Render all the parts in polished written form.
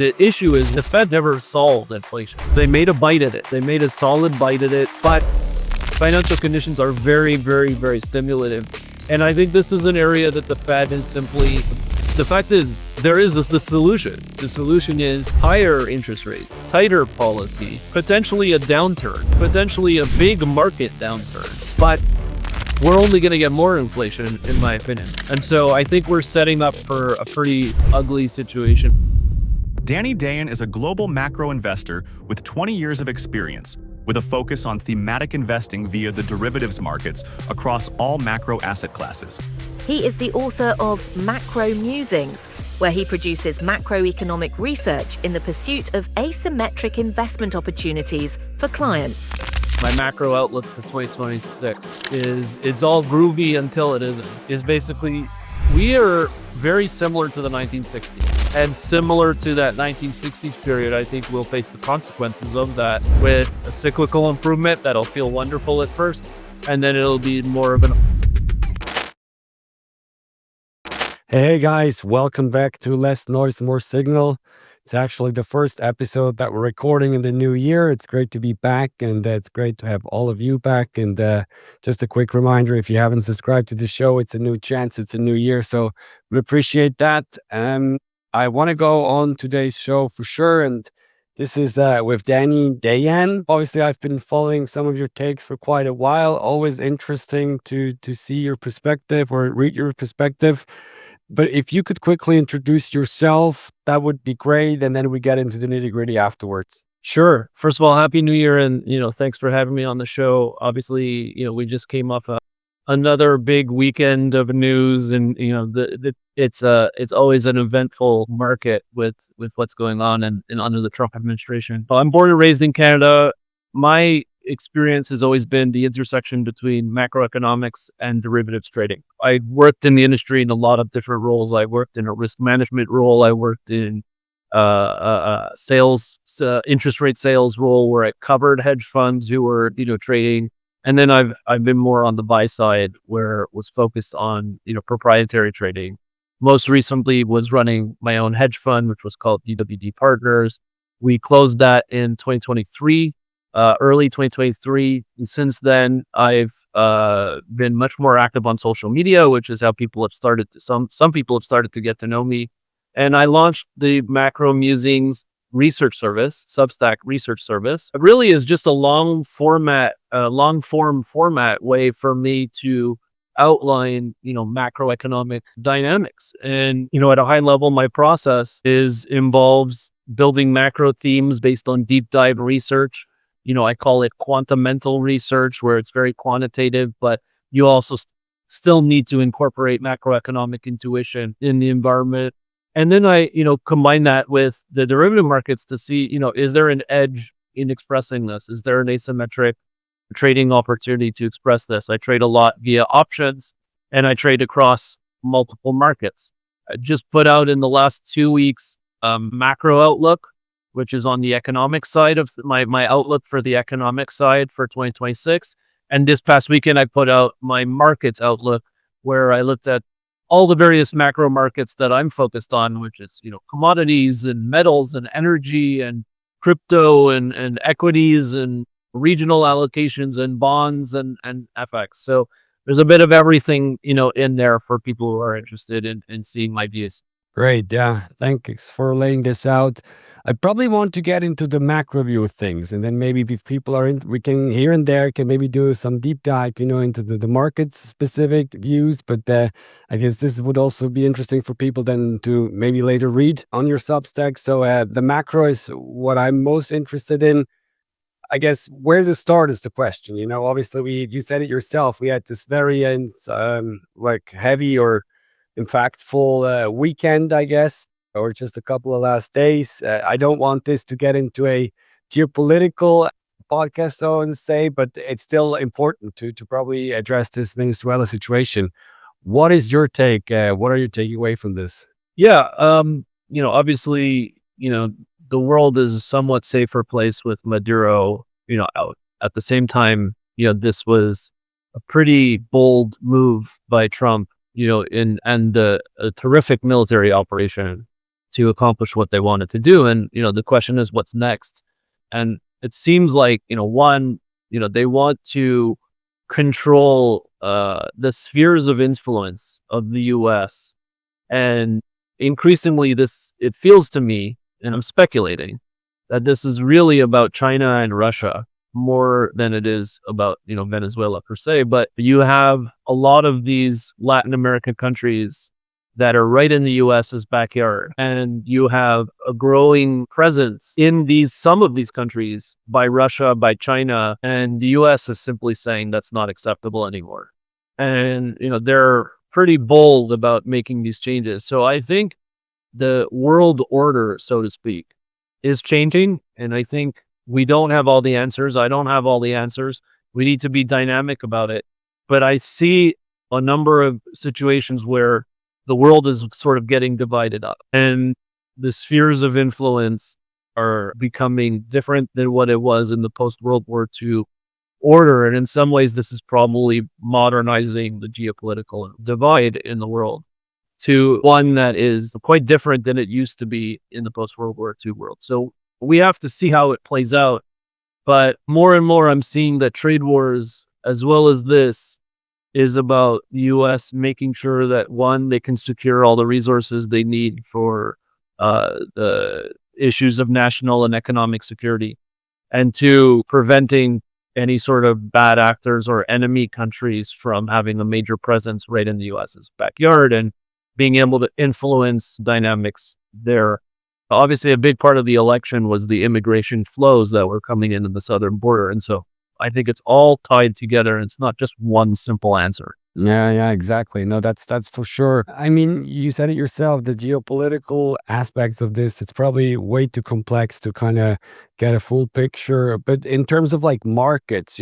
The issue is the Fed never solved inflation. They made a bite at it. They made a solid bite at it, but financial conditions are very, very, very stimulative. And I think this is an area that the Fed is simply, the fact is, there is the solution. The solution is higher interest rates, tighter policy, potentially a downturn, potentially a big market downturn. But we're only going to get more inflation, in my opinion. And so I think we're setting up for a pretty ugly situation. Dayan is a global macro investor with 20 years of experience, with a focus on thematic investing via the derivatives markets across all macro asset classes. He is the author of Macro Musings, where he produces macroeconomic research in the pursuit of asymmetric investment opportunities for clients. My macro outlook for 2026 is it's all groovy until it isn't. Is basically, we are very similar to the 1960s. And similar to that 1960s period, I think we'll face the consequences of that with a cyclical improvement that'll feel wonderful at first, and then it'll be more of an... Hey guys, welcome back to Less Noise, More Signal. It's actually the first episode that we're recording in the new year. It's great to be back, and it's great to have all of you back. And just a quick reminder, if you haven't subscribed to the show, it's a new chance, it's a new year, so we appreciate that. I want to go on today's show for sure, and this is with Dayan. Obviously, I've been following some of your takes for quite a while. Always interesting to see your perspective or read your perspective. But if you could quickly introduce yourself, that would be great. And then we get into the nitty-gritty afterwards. Sure. First of all, Happy New Year. And, thanks for having me on the show. Obviously, we just came off another big weekend of news, and, it's always an eventful market with what's going on and under the Trump administration. I'm born and raised in Canada. My experience has always been the intersection between macroeconomics and derivatives trading. I worked in the industry in a lot of different roles. I worked in a risk management role. I worked in sales, interest rate sales role where I covered hedge funds who were, trading. And then I've been more on the buy side where it was focused on, proprietary trading. Most recently was running my own hedge fund, which was called DWD Partners. We closed that in 2023. Early 2023. And since then, I've been much more active on social media, which is how people have started to, some people have started to get to know me. And I launched the Macro Musings research service, Substack research service. It really is just a long form format way for me to outline, macroeconomic dynamics. And, at a high level, my process involves building macro themes based on deep dive research. I call it quantum mental research, where it's very quantitative, but you also still need to incorporate macroeconomic intuition in the environment. And then I, combine that with the derivative markets to see, is there an edge in expressing this? Is there an asymmetric trading opportunity to express this? I trade a lot via options, and I trade across multiple markets. I just put out in the last 2 weeks, macro outlook, which is on the economic side of my outlook for the economic side for 2026. And this past weekend, I put out my markets outlook, where I looked at all the various macro markets that I'm focused on, which is, commodities and metals and energy and crypto and equities and regional allocations and bonds and FX. So there's a bit of everything, in there for people who are interested in seeing my views. Great. Yeah. Thanks for laying this out. I probably want to get into the macro view of things. And then maybe if people are in, we can here and there can maybe do some deep dive, into the market specific views. But I guess this would also be interesting for people then to maybe later read on your Substack. So the macro is what I'm most interested in. I guess where to start is the question. Obviously you said it yourself. We had this very heavy or impactful weekend, I guess, or just a couple of last days. I don't want this to get into a geopolitical podcast, so I would say, but it's still important to probably address this Venezuela situation. What is your take? What are you taking away from this? Yeah. Obviously, the world is a somewhat safer place with Maduro, out. At the same time, this was a pretty bold move by Trump, and a terrific military operation to accomplish what they wanted to do. And, the question is what's next? And it seems like, one, they want to control the spheres of influence of the US. And increasingly it feels to me, and I'm speculating, that this is really about China and Russia more than it is about, Venezuela per se. But you have a lot of these Latin American countries that are right in the US's backyard. And you have a growing presence in some of these countries by Russia, by China, and the US is simply saying that's not acceptable anymore. And, they're pretty bold about making these changes. So I think the world order, so to speak, is changing. And I think we don't have all the answers. I don't have all the answers. We need to be dynamic about it. But I see a number of situations where the world is sort of getting divided up, and the spheres of influence are becoming different than what it was in the post-World War II order. And in some ways, this is probably modernizing the geopolitical divide in the world to one that is quite different than it used to be in the post-World War II world. So we have to see how it plays out. But more and more, I'm seeing that trade wars, as well as this, is about the U.S. making sure that, one, they can secure all the resources they need for the issues of national and economic security, and two, preventing any sort of bad actors or enemy countries from having a major presence right in the U.S.'s backyard and being able to influence dynamics there. Obviously, a big part of the election was the immigration flows that were coming in the southern border. And so I think it's all tied together. It's not just one simple answer. Yeah, exactly. No, that's for sure. I mean, you said it yourself, the geopolitical aspects of this, it's probably way too complex to kind of get a full picture. But in terms of like markets,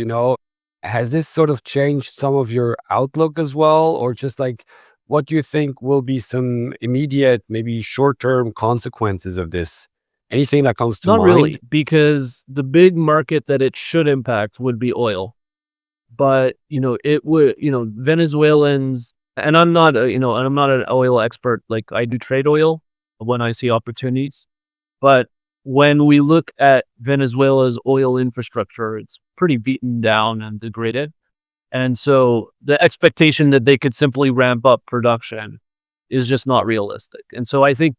has this sort of changed some of your outlook as well? Or just like, what do you think will be some immediate, maybe short-term consequences of this? Anything that comes to Not mind? really, because the big market that it should impact would be oil. But, it would, Venezuelans, and I'm not, and I'm not an oil expert. Like, I do trade oil when I see opportunities. But when we look at Venezuela's oil infrastructure, it's pretty beaten down and degraded. And so the expectation that they could simply ramp up production is just not realistic. And so I think,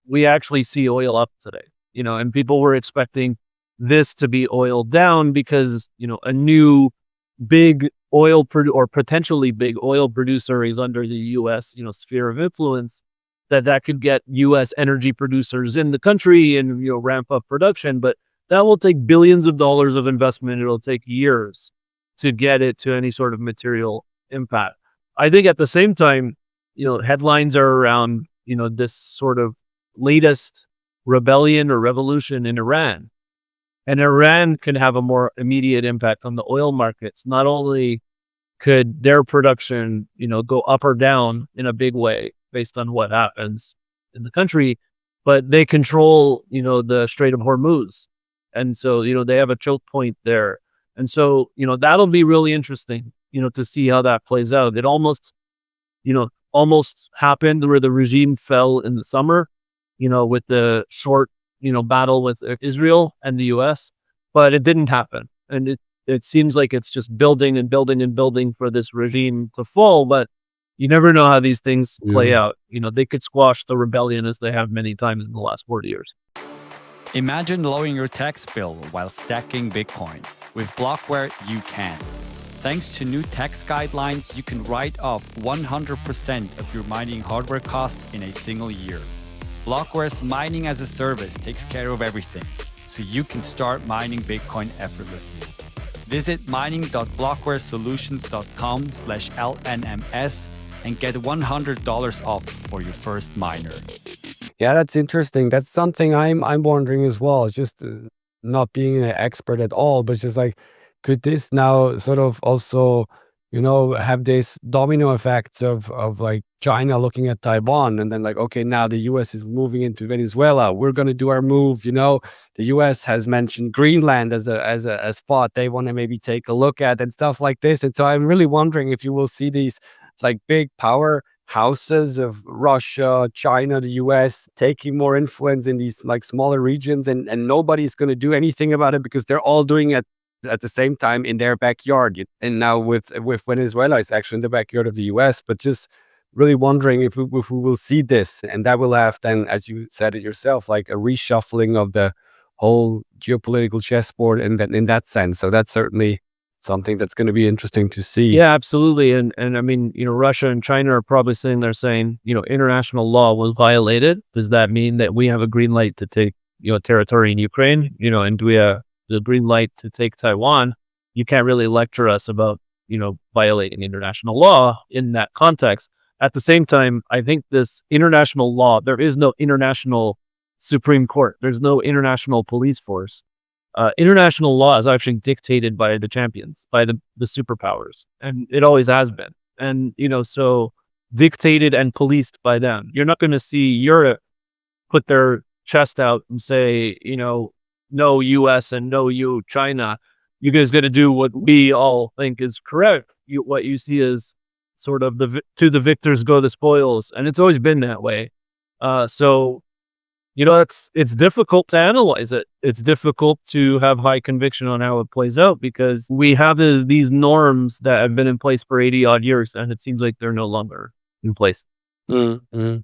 we actually see oil up today, and people were expecting this to be oil down because, a new big or potentially big oil producer is under the U.S., sphere of influence, that could get U.S. energy producers in the country and, ramp up production. But that will take billions of dollars of investment. It'll take years to get it to any sort of material impact. I think at the same time, headlines are around, this sort of latest rebellion or revolution in Iran. And Iran could have a more immediate impact on the oil markets. Not only could their production, go up or down in a big way based on what happens in the country, but they control, the Strait of Hormuz. And so, they have a choke point there. And so, that'll be really interesting, to see how that plays out. It almost happened where the regime fell in the summer, with the short, battle with Israel and the US, but it didn't happen. And it seems like it's just building and building and building for this regime to fall. But you never know how these things play out. They could squash the rebellion as they have many times in the last 40 years. Imagine lowering your tax bill while stacking Bitcoin. With Blockware, you can. Thanks to new tax guidelines, you can write off 100% of your mining hardware costs in a single year. Blockware's mining as a service takes care of everything, so you can start mining Bitcoin effortlessly. Visit mining.blockwaresolutions.com/LNMS and get $100 off for your first miner. Yeah, that's interesting. That's something I'm wondering as well. Just not being an expert at all, but just like, could this now sort of also, have this domino effects of like China looking at Taiwan and then like, okay, now the U.S. is moving into Venezuela. We're gonna do our move. The U.S. has mentioned Greenland as a spot they want to maybe take a look at and stuff like this. And so I'm really wondering if you will see these like big power houses of Russia, China, the US taking more influence in these like smaller regions, and nobody's going to do anything about it because they're all doing it at the same time in their backyard. And now with Venezuela, it's actually in the backyard of the US. But just really wondering if we will see this, and that will have then, as you said it yourself, like a reshuffling of the whole geopolitical chessboard in that sense. So that's certainly something that's going to be interesting to see. Yeah, absolutely. And I mean, Russia and China are probably sitting there saying, international law was violated. Does that mean that we have a green light to take, territory in Ukraine? And do we have the green light to take Taiwan? You can't really lecture us about, violating international law in that context. At the same time, I think this international law, there is no international Supreme Court. There's no international police force. International law is actually dictated by the champions, by the superpowers, and it always has been. And, so dictated and policed by them. You're not going to see Europe put their chest out and say, no US and no you China. You guys got to do what we all think is correct. What you see is sort of to the victors go the spoils. And it's always been that way. So it's difficult to analyze it. It's difficult to have high conviction on how it plays out because we have these norms that have been in place for 80 odd years, and it seems like they're no longer in place. Mm-hmm.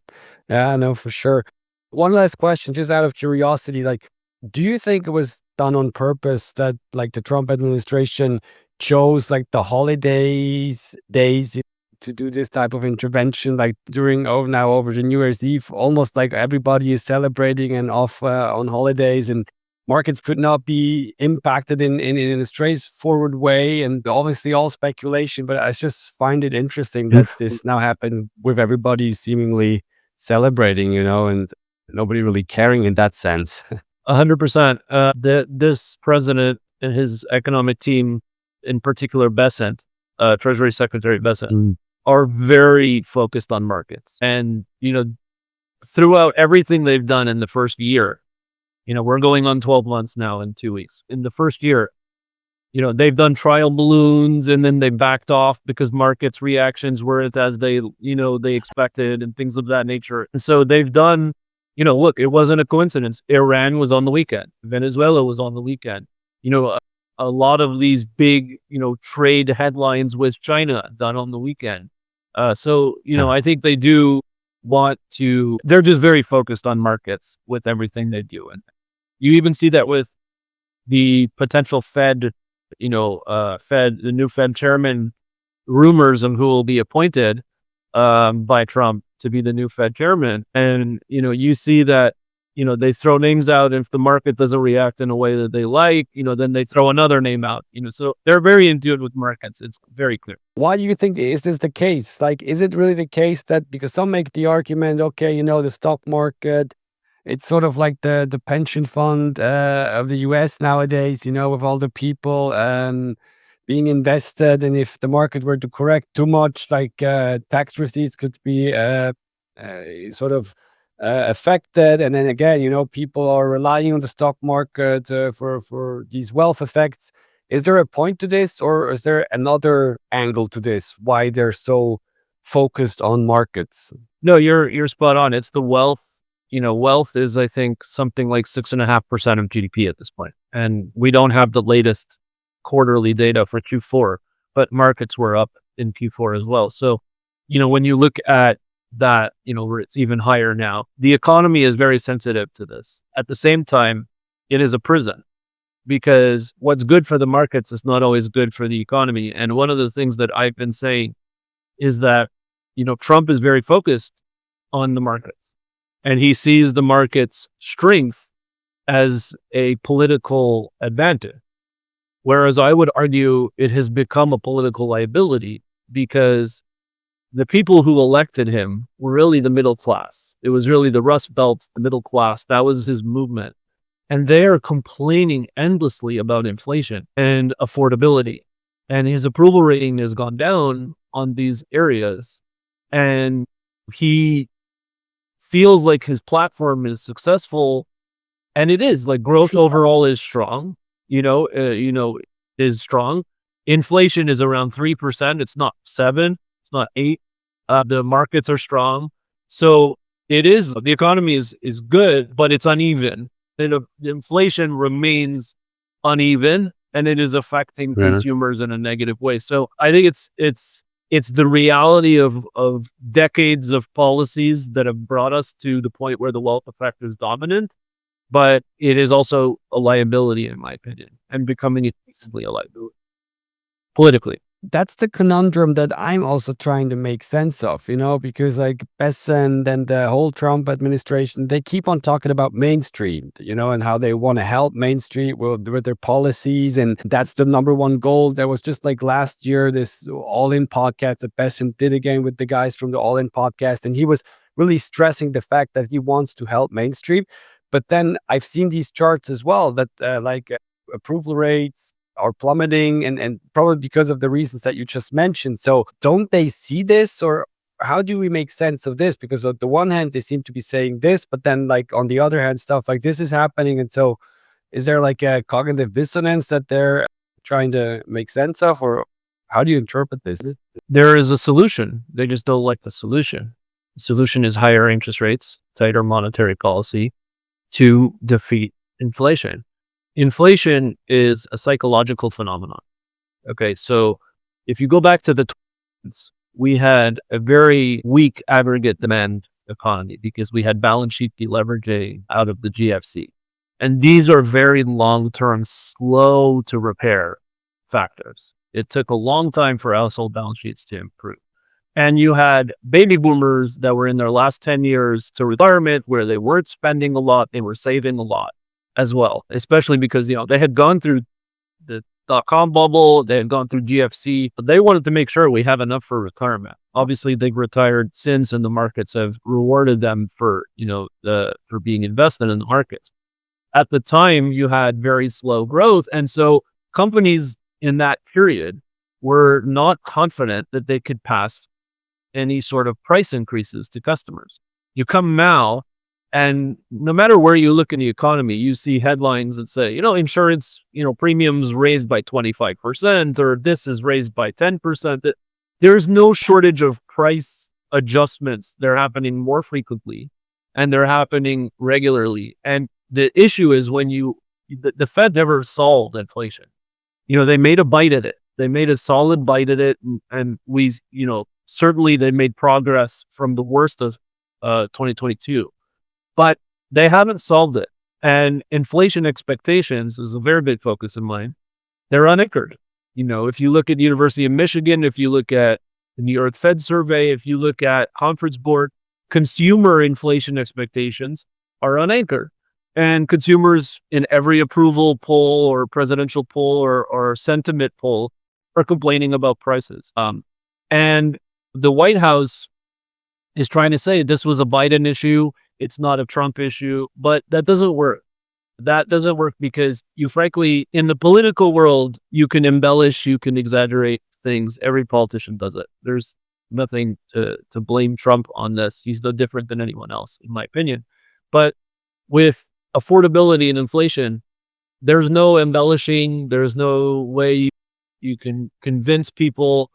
Yeah, no, for sure. One last question, just out of curiosity, like, do you think it was done on purpose that like the Trump administration chose like the holidays days to do this type of intervention, like during over the New Year's Eve, almost like everybody is celebrating and off on holidays, and markets could not be impacted in a straightforward way, and obviously all speculation. But I just find it interesting that this now happened with everybody seemingly celebrating, and nobody really caring in that sense. 100%. This president and his economic team, in particular, Besant, Treasury Secretary Besant, are very focused on markets. And, throughout everything they've done in the first year, we're going on 12 months now in 2 weeks. In the first year, they've done trial balloons and then they backed off because markets reactions weren't as they expected and things of that nature. And so they've done, look, it wasn't a coincidence. Iran was on the weekend. Venezuela was on the weekend. A lot of these big, trade headlines with China done on the weekend. So, I think they do want to, they're just very focused on markets with everything they do. And you even see that with the potential Fed, the new Fed chairman rumors of who will be appointed by Trump to be the new Fed chairman. And, you see that, they throw names out. If the market doesn't react in a way that they like, then they throw another name out, so they're very in tune with markets. It's very clear. Why do you think is this the case? Like, is it really the case that because some make the argument, okay, the stock market, it's sort of like the pension fund of the US nowadays, with all the people being invested. And if the market were to correct too much, like tax receipts could be sort of affected. And then again, people are relying on the stock market for these wealth effects. Is there a point to this, or is there another angle to this? Why they're so focused on markets? No, you're spot on. It's the wealth. Wealth is, I think, something like 6.5% of GDP at this point. And we don't have the latest quarterly data for Q4, but markets were up in Q4 as well. So, when you look at that, where it's even higher now, the economy is very sensitive to this. At the same time, it is a prison because what's good for the markets is not always good for the economy. And one of the things that I've been saying is that, Trump is very focused on the markets and he sees the market's strength as a political advantage. Whereas I would argue it has become a political liability because the people who elected him were really the middle class. It was really the Rust Belt, the middle class. That was his movement. And they are complaining endlessly about inflation and affordability. And his approval rating has gone down on these areas. And he feels like his platform is successful. And it is, like, growth overall is strong, is strong. Inflation is around 3%. It's not 7. It's not 8. The markets are strong. So the economy is good, but it's uneven. The inflation remains uneven, and it is affecting consumers in a negative way. So I think it's the reality of decades of policies that have brought us to the point where the wealth effect is dominant, but it is also a liability, in my opinion, and becoming increasingly a liability politically. That's the conundrum that I'm also trying to make sense of, because like Besson and the whole Trump administration, they keep on talking about Main Street, and how they want to help Main Street with their policies. And that's the number one goal. There was just like last year, this All In podcast that Besson did again with the guys from the All In podcast. And he was really stressing the fact that he wants to help Main Street. But then I've seen these charts as well that approval rates are plummeting, and probably because of the reasons that you just mentioned. So don't they see this, or how do we make sense of this? Because on the one hand, they seem to be saying this, but then like on the other hand, stuff like this is happening. And so is there like a cognitive dissonance that they're trying to make sense of, or how do you interpret this? There is a solution. They just don't like the solution. The solution is higher interest rates, tighter monetary policy to defeat inflation. Inflation is a psychological phenomenon. Okay, so if you go back to the 20s, we had a very weak aggregate demand economy because we had balance sheet deleveraging out of the GFC. And these are very long-term, slow to repair factors. It took a long time for household balance sheets to improve. And you had baby boomers that were in their last 10 years to retirement where they weren't spending a lot, they were saving a lot as well, especially because, they had gone through the dot-com bubble, they had gone through GFC, but they wanted to make sure we have enough for retirement. Obviously, they've retired since, and the markets have rewarded them for, for being invested in the markets. At the time, you had very slow growth, and so companies in that period were not confident that they could pass any sort of price increases to customers. You come now, and no matter where you look in the economy, you see headlines that say, insurance, premiums raised by 25%, or this is raised by 10%. There's no shortage of price adjustments. They're happening more frequently, and they're happening regularly. And the issue is when the Fed never solved inflation. They made a bite at it. They made a solid bite at it. And we, certainly they made progress from the worst of 2022. But they haven't solved it. And inflation expectations is a very big focus of mine. They're unanchored. If you look at the University of Michigan, if you look at the New York Fed survey, if you look at Conference Board, consumer inflation expectations are unanchored. And consumers in every approval poll or presidential poll or sentiment poll are complaining about prices. And the White House is trying to say this was a Biden issue. It's not a Trump issue, but that doesn't work. That doesn't work because frankly, in the political world, you can embellish, you can exaggerate things. Every politician does it. There's nothing to blame Trump on this. He's no different than anyone else, in my opinion. But with affordability and inflation, there's no embellishing. There's no way you can convince people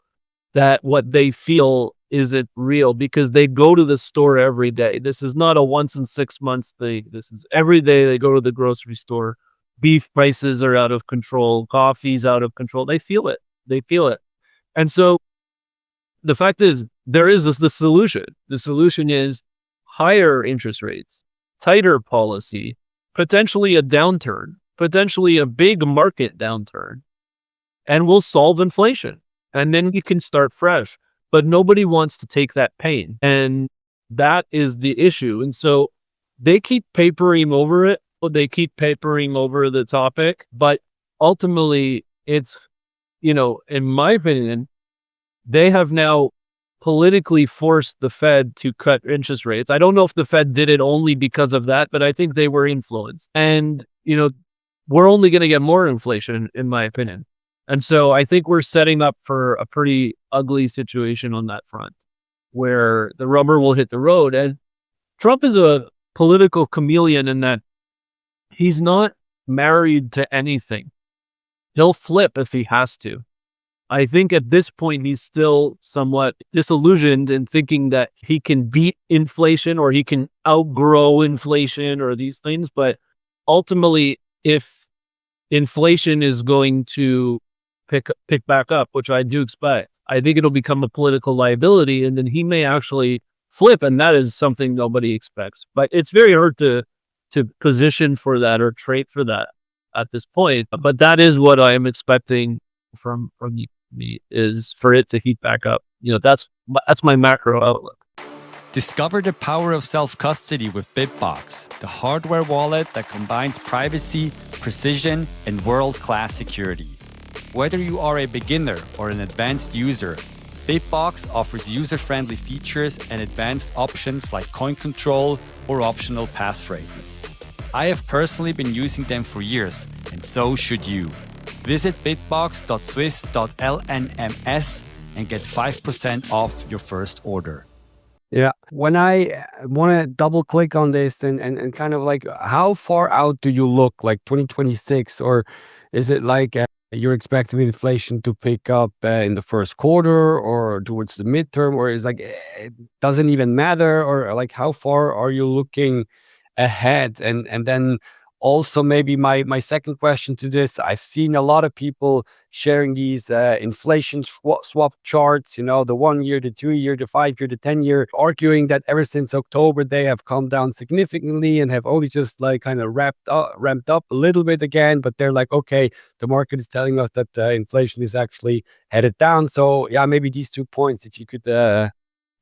that what they feel isn't real because they go to the store every day. This is not a once in 6 months thing. This is every day they go to the grocery store. Beef prices are out of control. Coffee's out of control. They feel it. They feel it. And so the fact is, there is the solution. The solution is higher interest rates, tighter policy, potentially a downturn, potentially a big market downturn, and we'll solve inflation. And then we can start fresh. But nobody wants to take that pain. And that is the issue. And so they keep papering over it. They keep papering over the topic. But ultimately, it's, in my opinion, they have now politically forced the Fed to cut interest rates. I don't know if the Fed did it only because of that, but I think they were influenced. And, we're only going to get more inflation, in my opinion. And so I think we're setting up for a pretty ugly situation on that front where the rubber will hit the road. And Trump is a political chameleon in that he's not married to anything. He'll flip if he has to. I think at this point, he's still somewhat disillusioned in thinking that he can beat inflation or he can outgrow inflation or these things. But ultimately, if inflation is going to pick back up, which I do expect, I think it'll become a political liability, and then he may actually flip, and that is something nobody expects. But it's very hard to position for that or trade for that at this point. But that is what I am expecting from me, is for it to heat back up. That's my macro outlook. Discover the power of self-custody with Bitbox, the hardware wallet that combines privacy, precision, and world-class security. Whether you are a beginner or an advanced user, Bitbox offers user-friendly features and advanced options like coin control or optional passphrases. I have personally been using them for years, and so should you. Visit bitbox.swiss.lnms and get 5% off your first order. Yeah. When I want to double click on this and kind of like, how far out do you look, like 2026? Or is it like you're expecting inflation to pick up in the first quarter or towards the midterm? Or is like, it doesn't even matter? Or like, how far are you looking ahead? And then also maybe my second question to this, I've seen a lot of people sharing these inflation swap charts, the 1 year, the 2 year, the 5 year, the 10 year, arguing that ever since October they have come down significantly and have only just like kind of ramped up a little bit again. But they're like, okay, the market is telling us that inflation is actually headed down. So yeah, maybe these 2 points, if you could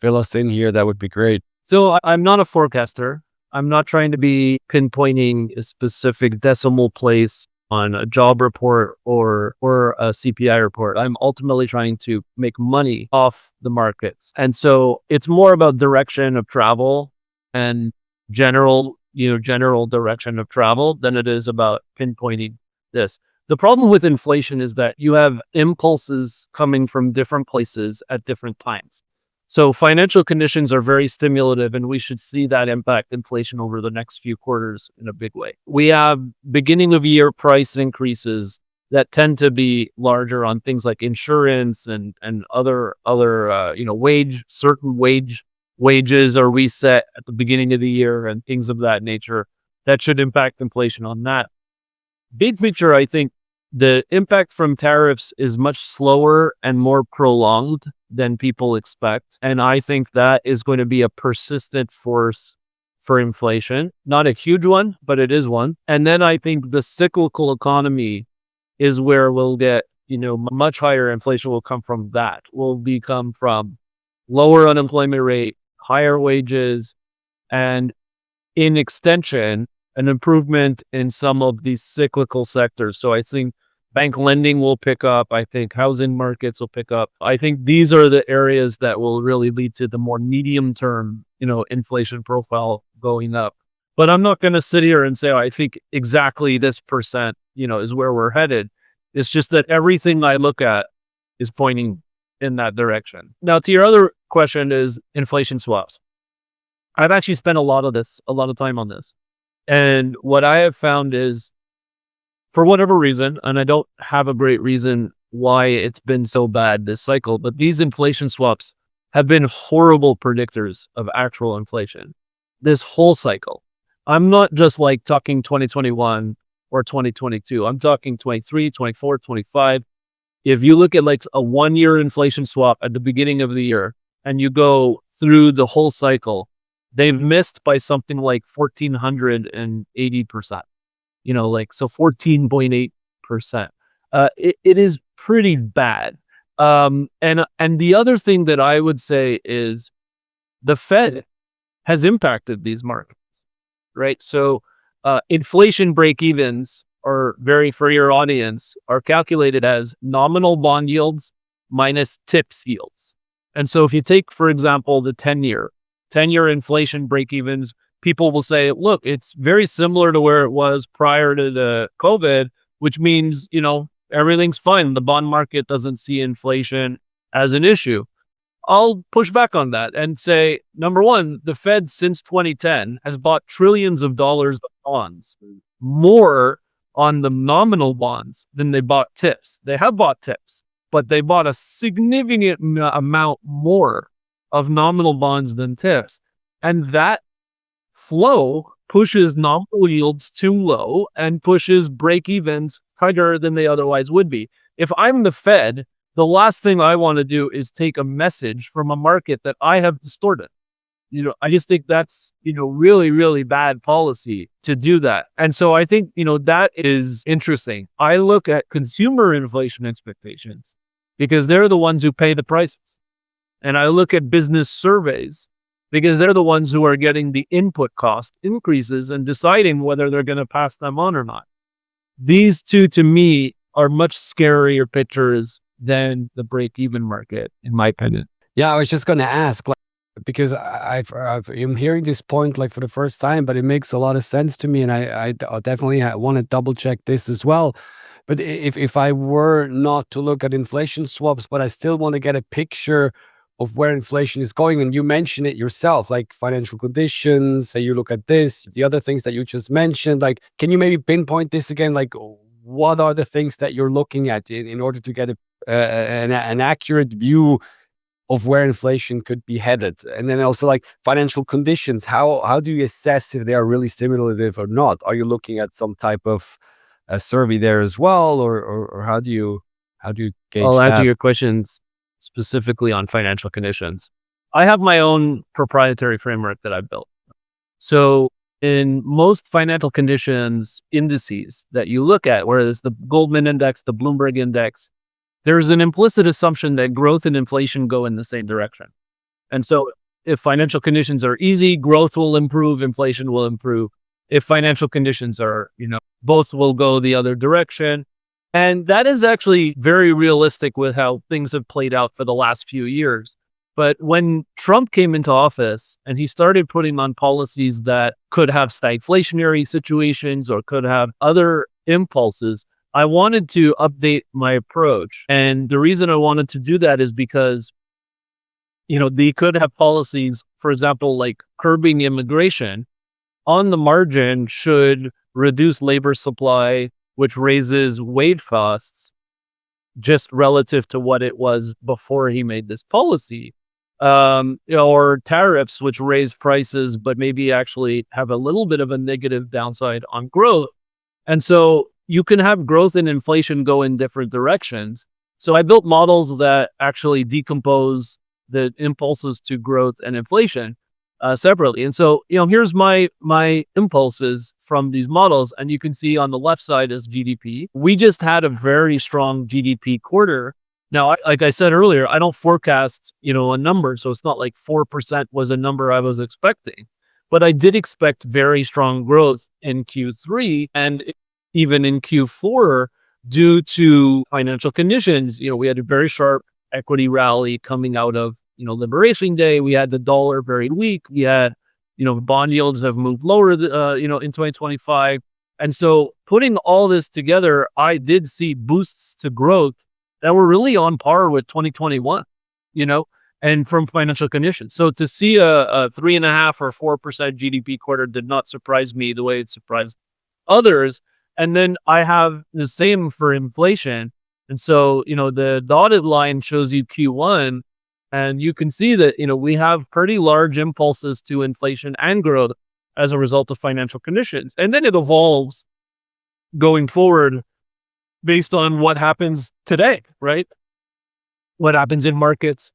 fill us in here, that would be great. So I'm not a forecaster. I'm not trying to be pinpointing a specific decimal place on a job report or a CPI report. I'm ultimately trying to make money off the markets. And so it's more about direction of travel and general direction of travel than it is about pinpointing this. The problem with inflation is that you have impulses coming from different places at different times. So financial conditions are very stimulative, and we should see that impact inflation over the next few quarters in a big way. We have beginning of year price increases that tend to be larger on things like insurance and other certain wages are reset at the beginning of the year and things of that nature that should impact inflation on that. Big picture, I think the impact from tariffs is much slower and more prolonged than people expect. And I think that is going to be a persistent force for inflation. Not a huge one, but it is one. And then I think the cyclical economy is where we'll get, much higher inflation will come from that. Will become from lower unemployment rate, higher wages, and in extension, an improvement in some of these cyclical sectors. So I think bank lending will pick up. I think housing markets will pick up. I think these are the areas that will really lead to the more medium term, inflation profile going up. But I'm not going to sit here and say, I think exactly this percent, is where we're headed. It's just that everything I look at is pointing in that direction. Now, to your other question is inflation swaps. I've actually spent a lot of time on this. And what I have found is, for whatever reason, and I don't have a great reason why it's been so bad this cycle, but these inflation swaps have been horrible predictors of actual inflation this whole cycle. I'm not just like talking 2021 or 2022. I'm talking 23, 24, 25. If you look at like a 1 year inflation swap at the beginning of the year and you go through the whole cycle, they've missed by something like 1,480%. So 14.8%. It is pretty bad. And the other thing that I would say is the Fed has impacted these markets, right? So inflation break-evens for your audience, are calculated as nominal bond yields minus TIPS yields. And so if you take, for example, the 10-year inflation break-evens, people will say, look, it's very similar to where it was prior to the COVID, which means, everything's fine. The bond market doesn't see inflation as an issue. I'll push back on that and say, number one, the Fed since 2010 has bought trillions of dollars of bonds, more on the nominal bonds than they bought TIPS. They have bought TIPS, but they bought a significant amount more of nominal bonds than TIPS. And that flow pushes nominal yields too low and pushes break evens tighter than they otherwise would be. If I'm the Fed, the last thing I want to do is take a message from a market that I have distorted. I just think that's, really, really bad policy to do that. And so I think, that is interesting. I look at consumer inflation expectations because they're the ones who pay the prices. And I look at business surveys because they're the ones who are getting the input cost increases and deciding whether they're going to pass them on or not. These two, to me, are much scarier pictures than the break-even market, in my opinion. Yeah, I was just going to ask, because I'm hearing this point for the first time, but it makes a lot of sense to me, and I definitely want to double check this as well. But if I were not to look at inflation swaps, but I still want to get a picture of where inflation is going, and you mentioned it yourself, like financial conditions, say you look at this, the other things that you just mentioned, can you maybe pinpoint this again? What are the things that you're looking at in order to get an accurate view of where inflation could be headed? And then also financial conditions, how do you assess if they are really stimulative or not? Are you looking at some type of a survey there as well, or how do you gauge I'll answer that? your questions specifically on financial conditions. I have my own proprietary framework that I've built. So in most financial conditions indices that you look at, whether it's the Goldman Index, the Bloomberg Index, there's an implicit assumption that growth and inflation go in the same direction. And so if financial conditions are easy, growth will improve, inflation will improve. If financial conditions are, both will go the other direction. And that is actually very realistic with how things have played out for the last few years. But when Trump came into office and he started putting on policies that could have stagflationary situations or could have other impulses, I wanted to update my approach. And the reason I wanted to do that is because, they could have policies, for example, like curbing immigration on the margin should reduce labor supply, which raises wage costs just relative to what it was before he made this policy. Or tariffs, which raise prices, but maybe actually have a little bit of a negative downside on growth. And so you can have growth and inflation go in different directions. So I built models that actually decompose the impulses to growth and inflation separately. And so, here's my impulses from these models. And you can see on the left side is GDP. We just had a very strong GDP quarter. Now, like I said earlier, I don't forecast, a number. So it's not like 4% was a number I was expecting. But I did expect very strong growth in Q3 and even in Q4 due to financial conditions. We had a very sharp equity rally coming out of, Liberation Day. We had the dollar very weak. We had, bond yields have moved lower, in 2025. And so putting all this together, I did see boosts to growth that were really on par with 2021, and from financial conditions. So to see a 3.5% or 4% GDP quarter did not surprise me the way it surprised others. And then I have the same for inflation. And so, the dotted line shows you Q1, and you can see that, we have pretty large impulses to inflation and growth as a result of financial conditions. And then it evolves going forward based on what happens today, right? What happens in markets,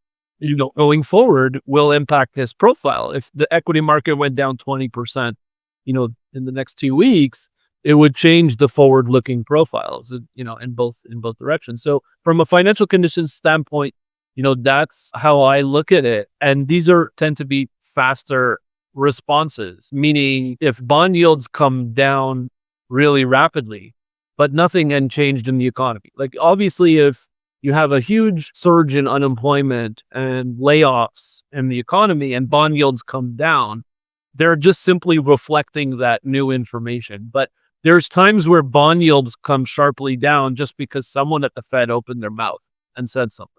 going forward will impact this profile. If the equity market went down 20%, in the next 2 weeks, it would change the forward-looking profiles, in both directions. So from a financial conditions standpoint, that's how I look at it. And these tend to be faster responses, meaning if bond yields come down really rapidly, but nothing had changed in the economy. Like obviously, if you have a huge surge in unemployment and layoffs in the economy and bond yields come down, they're just simply reflecting that new information. But there's times where bond yields come sharply down just because someone at the Fed opened their mouth and said something.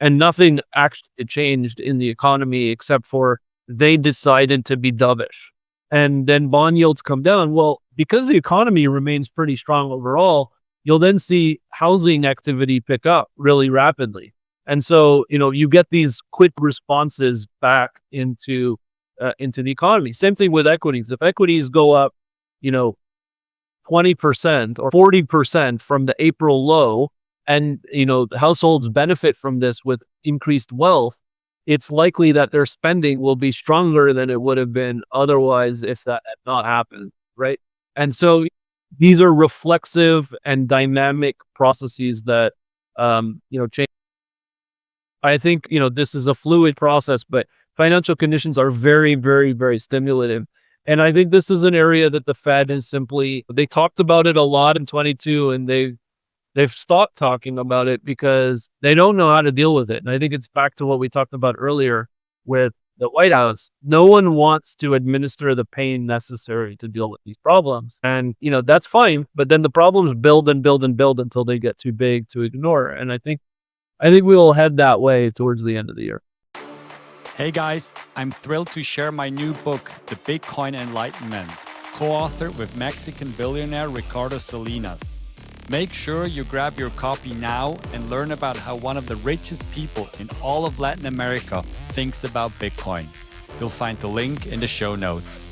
And nothing actually changed in the economy except for they decided to be dovish. And then bond yields come down. Well, because the economy remains pretty strong overall, you'll then see housing activity pick up really rapidly. And so, you get these quick responses back into the economy. Same thing with equities. If equities go up, you know, 20% or 40% from the April low, and the households benefit from this with increased wealth, it's likely that their spending will be stronger than it would have been otherwise if that had not happened, right? And so these are reflexive and dynamic processes that change. I think this is a fluid process, but financial conditions are very, very, very stimulative. And I think this is an area that the Fed is they talked about it a lot in 22, and they've stopped talking about it because they don't know how to deal with it. And I think it's back to what we talked about earlier with the White House. No one wants to administer the pain necessary to deal with these problems. And, that's fine. But then the problems build and build and build until they get too big to ignore. And I think we will head that way towards the end of the year. Hey guys, I'm thrilled to share my new book, The Bitcoin Enlightenment, co-authored with Mexican billionaire Ricardo Salinas. Make sure you grab your copy now and learn about how one of the richest people in all of Latin America thinks about Bitcoin. You'll find the link in the show notes.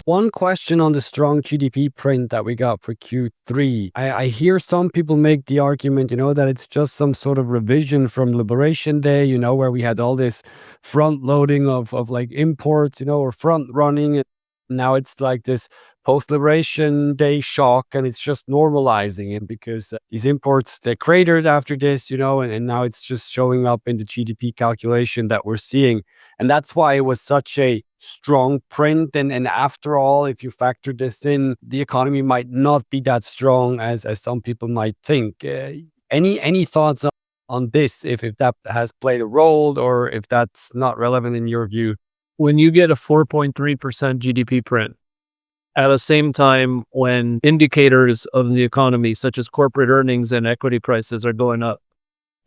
One question on the strong GDP print that we got for Q3. I hear some people make the argument, that it's just some sort of revision from Liberation Day, where we had all this front loading of like imports, or front running. And now it's like this post-Liberation Day shock, and it's just normalizing it because these imports, they cratered after this, and now it's just showing up in the GDP calculation that we're seeing. And that's why it was such a strong print. And after all, if you factor this in, the economy might not be that strong as some people might think. Any thoughts on this, if that has played a role or if that's not relevant in your view? When you get a 4.3% GDP print, at the same time when indicators of the economy, such as corporate earnings and equity prices, are going up,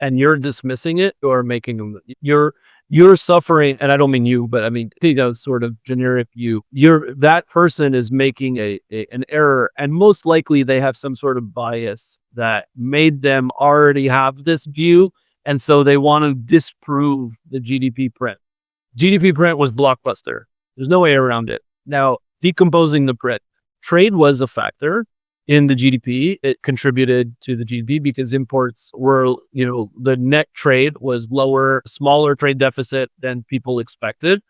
and you're dismissing it or making them, you're suffering. And I don't mean you, but I mean, sort of generic you. That person is making an error, and most likely they have some sort of bias that made them already have this view, and so they want to disprove the GDP print. GDP print was blockbuster. There's no way around it. Now, decomposing the print, trade was a factor in the GDP. It contributed to the GDP because imports were, the net trade was lower, smaller trade deficit than people expected.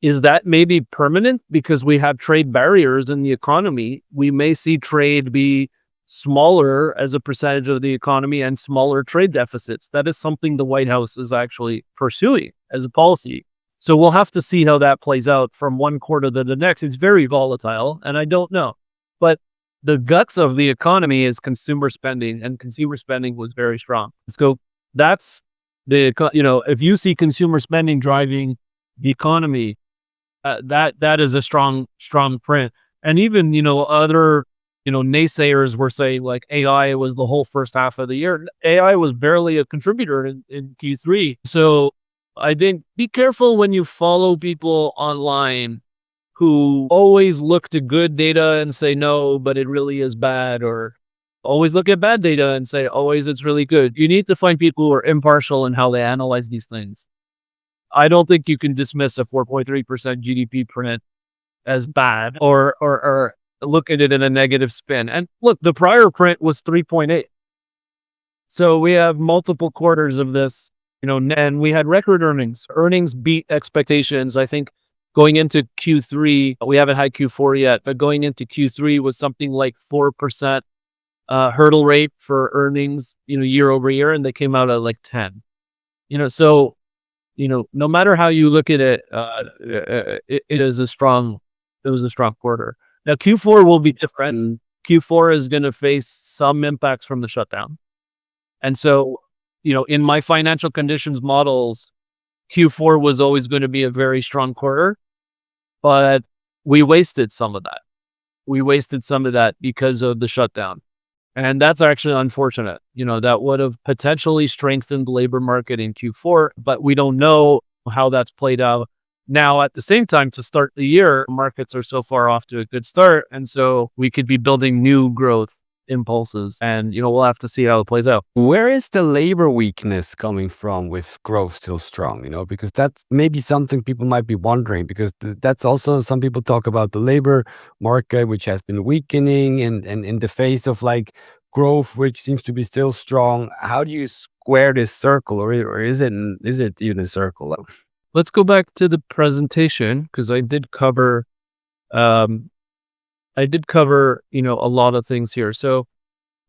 Is that maybe permanent? Because we have trade barriers in the economy. We may see trade be smaller as a percentage of the economy and smaller trade deficits. That is something the White House is actually pursuing as a policy. So we'll have to see how that plays out from one quarter to the next. It's very volatile, and I don't know. But the guts of the economy is consumer spending, and consumer spending was very strong. So that's if you see consumer spending driving the economy, that is a strong print. And even, other, naysayers were saying like AI was the whole first half of the year. AI was barely a contributor in Q3. So I think be careful when you follow people online who always look to good data and say, no, but it really is bad, or always look at bad data and say, always it's really good. You need to find people who are impartial in how they analyze these things. I don't think you can dismiss a 4.3% GDP print as bad or look at it in a negative spin. And look, the prior print was 3.8. So we have multiple quarters of this. And we had record earnings. Earnings beat expectations. I think going into Q3, we haven't had Q4 yet, but going into Q3 was something like 4% hurdle rate for earnings, year over year, and they came out at like 10. So, no matter how you look at it, it was a strong quarter. Now Q4 will be different. Q4 is going to face some impacts from the shutdown, and so. In my financial conditions models, Q4 was always going to be a very strong quarter, but we wasted some of that. We wasted some of that because of the shutdown. And that's actually unfortunate. That would have potentially strengthened the labor market in Q4, but we don't know how that's played out. Now, at the same time, to start the year, markets are so far off to a good start. And so we could be building new growth impulses. And, we'll have to see how it plays out. Where is the labor weakness coming from with growth still strong? Because that's maybe something people might be wondering, because that's also, some people talk about the labor market, which has been weakening, and in the face of like growth, which seems to be still strong. How do you square this circle, or is it even a circle? Let's go back to the presentation, because I did cover, a lot of things here. So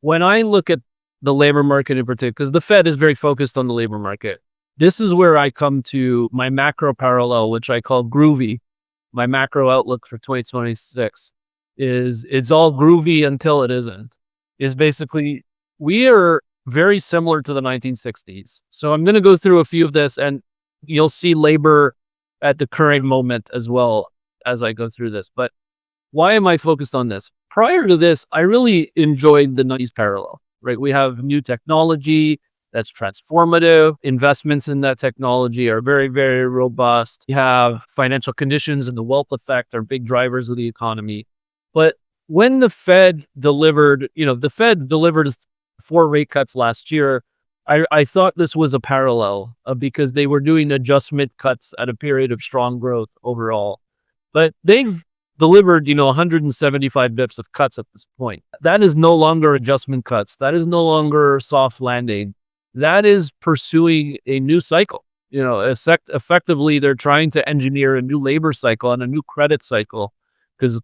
when I look at the labor market in particular, because the Fed is very focused on the labor market, this is where I come to my macro parallel, which I call groovy. My macro outlook for 2026 is, it's all groovy until it isn't. Is basically, we are very similar to the 1960s. So I'm going to go through a few of this, and you'll see labor at the current moment as well as I go through this. But why am I focused on this? Prior to this, I really enjoyed the 90s parallel, right? We have new technology that's transformative. Investments in that technology are very, very robust. You have financial conditions and the wealth effect are big drivers of the economy. But when the Fed delivered, the Fed delivered 4 rate cuts last year, I thought this was a parallel because they were doing adjustment cuts at a period of strong growth overall. But they've delivered, 175 bips of cuts at this point. That is no longer adjustment cuts. That is no longer soft landing. That is pursuing a new cycle. Effectively, they're trying to engineer a new labor cycle and a new credit cycle, because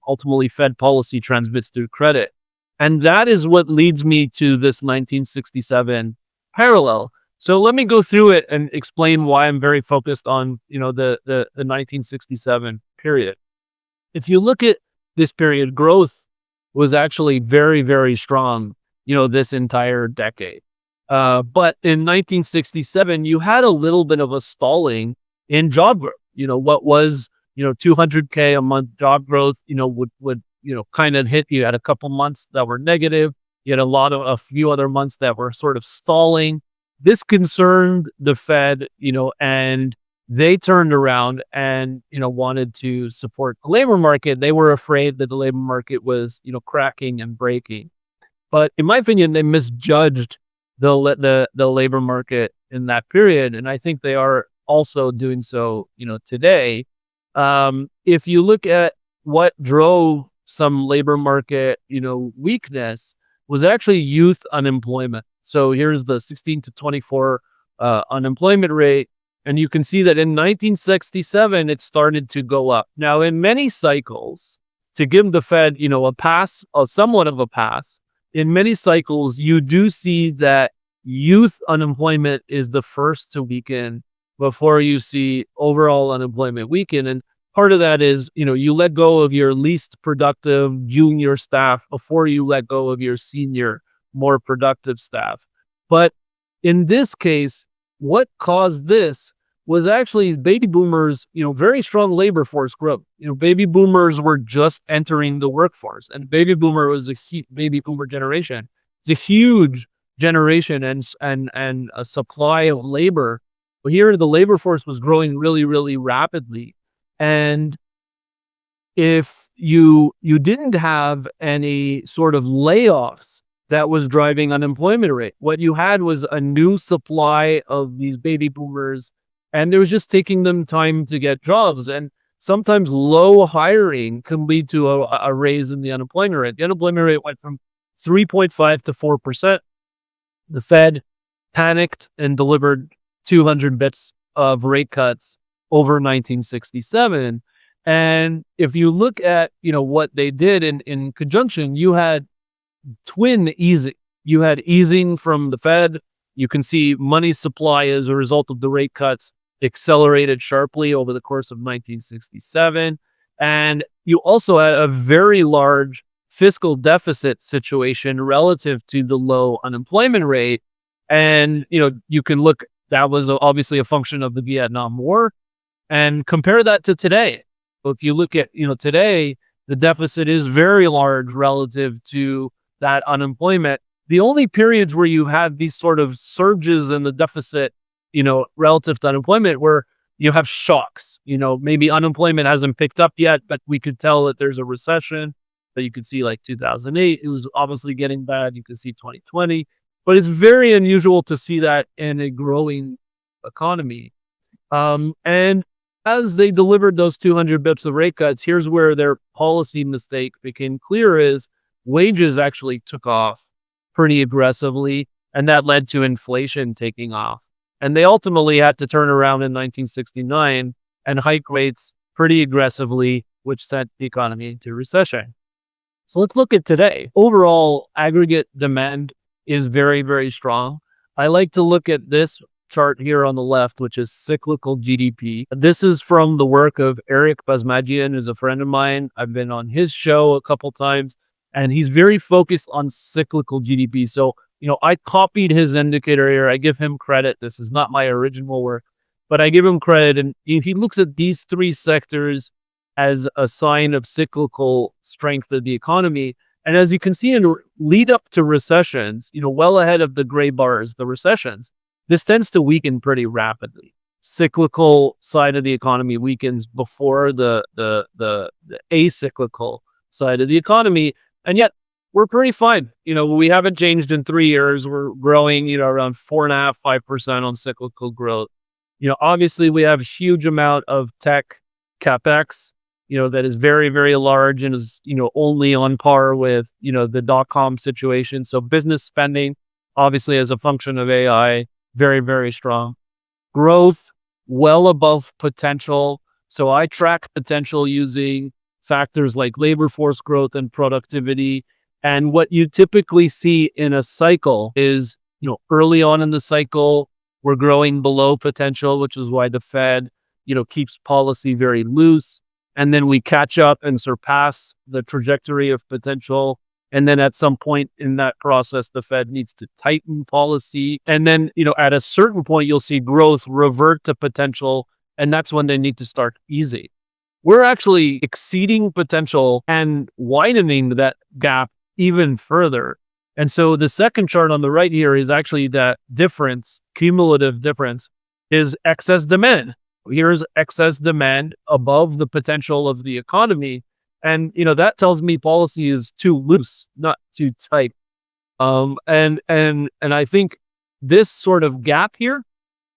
ultimately Fed policy transmits through credit. And that is what leads me to this 1967 parallel. So let me go through it and explain why I'm very focused on, the 1967 period. If you look at this period, growth was actually very, very strong, this entire decade. But in 1967, you had a little bit of a stalling in job growth. What was, 200K a month job growth, would kind of hit. You had a couple months that were negative. You had a few other months that were sort of stalling. This concerned the Fed, and they turned around and, wanted to support the labor market. They were afraid that the labor market was, cracking and breaking. But in my opinion, they misjudged the labor market in that period. And I think they are also doing so, today. If you look at what drove some labor market, weakness, was actually youth unemployment. So here's the 16 to 24 unemployment rate. And you can see that in 1967, it started to go up. Now, in many cycles, to give the Fed, a pass, somewhat of a pass, in many cycles, you do see that youth unemployment is the first to weaken before you see overall unemployment weaken. And part of that is, you let go of your least productive junior staff before you let go of your senior, more productive staff. But in this case, what caused this was actually baby boomers, very strong labor force growth. Baby boomers were just entering the workforce, and baby boomer was baby boomer generation. It's a huge generation and a supply of labor. But here the labor force was growing really, really rapidly. And if you didn't have any sort of layoffs that was driving unemployment rate, what you had was a new supply of these baby boomers, and it was just taking them time to get jobs. And sometimes low hiring can lead to a raise in the unemployment rate. The unemployment rate went from 3.5 to 4%. The Fed panicked and delivered 200 bits of rate cuts over 1967. And if you look at, what they did in conjunction, you had twin easing. You had easing from the Fed. You can see money supply as a result of the rate cuts accelerated sharply over the course of 1967. And you also had a very large fiscal deficit situation relative to the low unemployment rate. And, you can look, that was obviously a function of the Vietnam War, and compare that to today. So if you look at, today, the deficit is very large relative to that unemployment. The only periods where you have these sort of surges in the deficit, relative to unemployment, where you have shocks, maybe unemployment hasn't picked up yet, but we could tell that there's a recession, But you could see like 2008, it was obviously getting bad. You could see 2020, but it's very unusual to see that in a growing economy. And as they delivered those 200 bips of rate cuts, here's where their policy mistake became clear is wages actually took off pretty aggressively, and that led to inflation taking off. And they ultimately had to turn around in 1969 and hike rates pretty aggressively, which sent the economy into recession. So let's look at today. Overall, aggregate demand is very, very strong. I like to look at this chart here on the left, which is cyclical GDP. This is from the work of Eric Basmajian, who's a friend of mine. I've been on his show a couple times, and he's very focused on cyclical GDP. So, I copied his indicator here. I give him credit. This is not my original work, but I give him credit. And he looks at these three sectors as a sign of cyclical strength of the economy. And as you can see in lead up to recessions, well ahead of the gray bars, the recessions, this tends to weaken pretty rapidly. Cyclical side of the economy weakens before the acyclical side of the economy. And yet we're pretty fine. We haven't changed in 3 years. We're growing, around 4.5%, 5% on cyclical growth. Obviously we have a huge amount of tech CapEx, that is very, very large and is, only on par with, the dot-com situation. So business spending, obviously as a function of AI, very, very strong. Growth, well above potential. So I track potential using factors like labor force growth and productivity. And what you typically see in a cycle is, early on in the cycle, we're growing below potential, which is why the Fed, keeps policy very loose. And then we catch up and surpass the trajectory of potential. And then at some point in that process, the Fed needs to tighten policy. And then, at a certain point, you'll see growth revert to potential. And that's when they need to start easing. We're actually exceeding potential and widening that gap even further. And so the second chart on the right here is actually that difference, cumulative difference, is excess demand. Here's excess demand above the potential of the economy. And, that tells me policy is too loose, not too tight. And I think this sort of gap here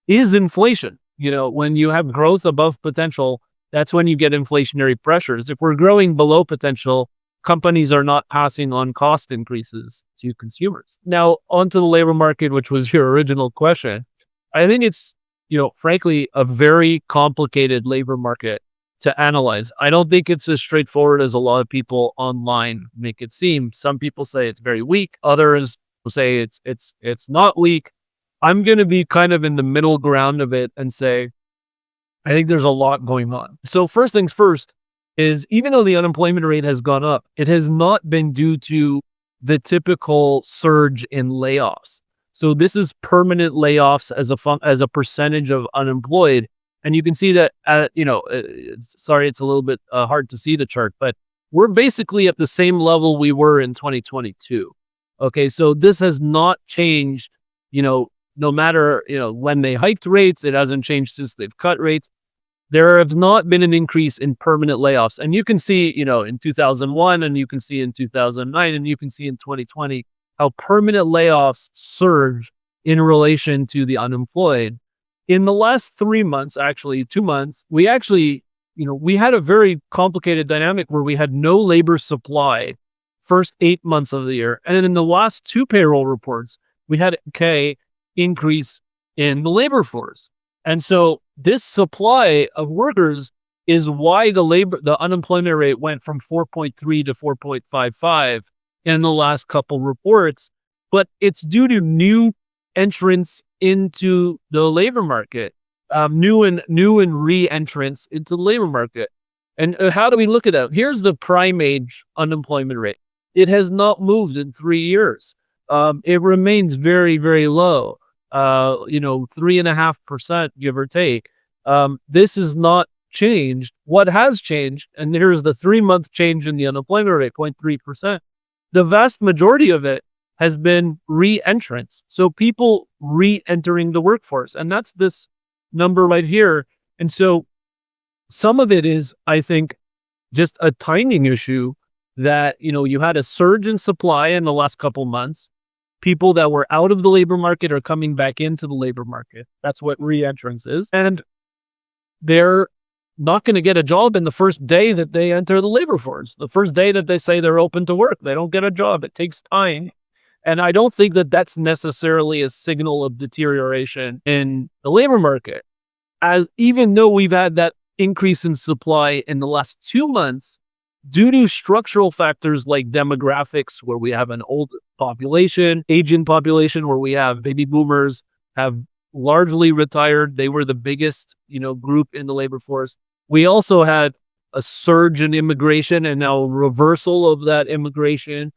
is inflation. When you have growth above potential, that's when you get inflationary pressures. If we're growing below potential, companies are not passing on cost increases to consumers. Now, onto the labor market, which was your original question. I think it's, frankly, a very complicated labor market to analyze. I don't think it's as straightforward as a lot of people online make it seem. Some people say it's very weak. Others will say it's not weak. I'm going to be kind of in the middle ground of it and say, I think there's a lot going on. So first things first is, even though the unemployment rate has gone up, it has not been due to the typical surge in layoffs. So this is permanent layoffs as a percentage of unemployed. And you can see that, sorry, it's a little bit hard to see the chart, but we're basically at the same level we were in 2022. Okay, so this has not changed, no matter, when they hiked rates, it hasn't changed since they've cut rates. There has not been an increase in permanent layoffs. And you can see, in 2001, and you can see in 2009, and you can see in 2020, how permanent layoffs surge in relation to the unemployed. In the last 3 months, actually 2 months, we actually, we had a very complicated dynamic where we had no labor supply first 8 months of the year. And then in the last 2 payroll reports, we had a increase in the labor force. And so this supply of workers is why the unemployment rate went from 4.3 to 4.55 in the last couple reports. But it's due to new entrants into the labor market, new and re-entrants into the labor market. And how do we look at that? Here's the prime age unemployment rate. It has not moved in 3 years. It remains very, very low. 3.5%, give or take. This is not changed. What has changed, and here's the 3-month change in the unemployment rate, 0.3%. The vast majority of it has been re-entrants. So people re-entering the workforce. And that's this number right here. And so some of it is, I think, just a timing issue that, you had a surge in supply in the last couple months. People that were out of the labor market are coming back into the labor market. That's what re-entrance is. And they're not going to get a job in the first day that they enter the labor force. The first day that they say they're open to work, they don't get a job. It takes time. And I don't think that that's necessarily a signal of deterioration in the labor market. As even though we've had that increase in supply in the last 2 months, due to structural factors like demographics, where we have an old population, aging population, where we have baby boomers have largely retired. They were the biggest, group in the labor force. We also had a surge in immigration and now a reversal of that immigration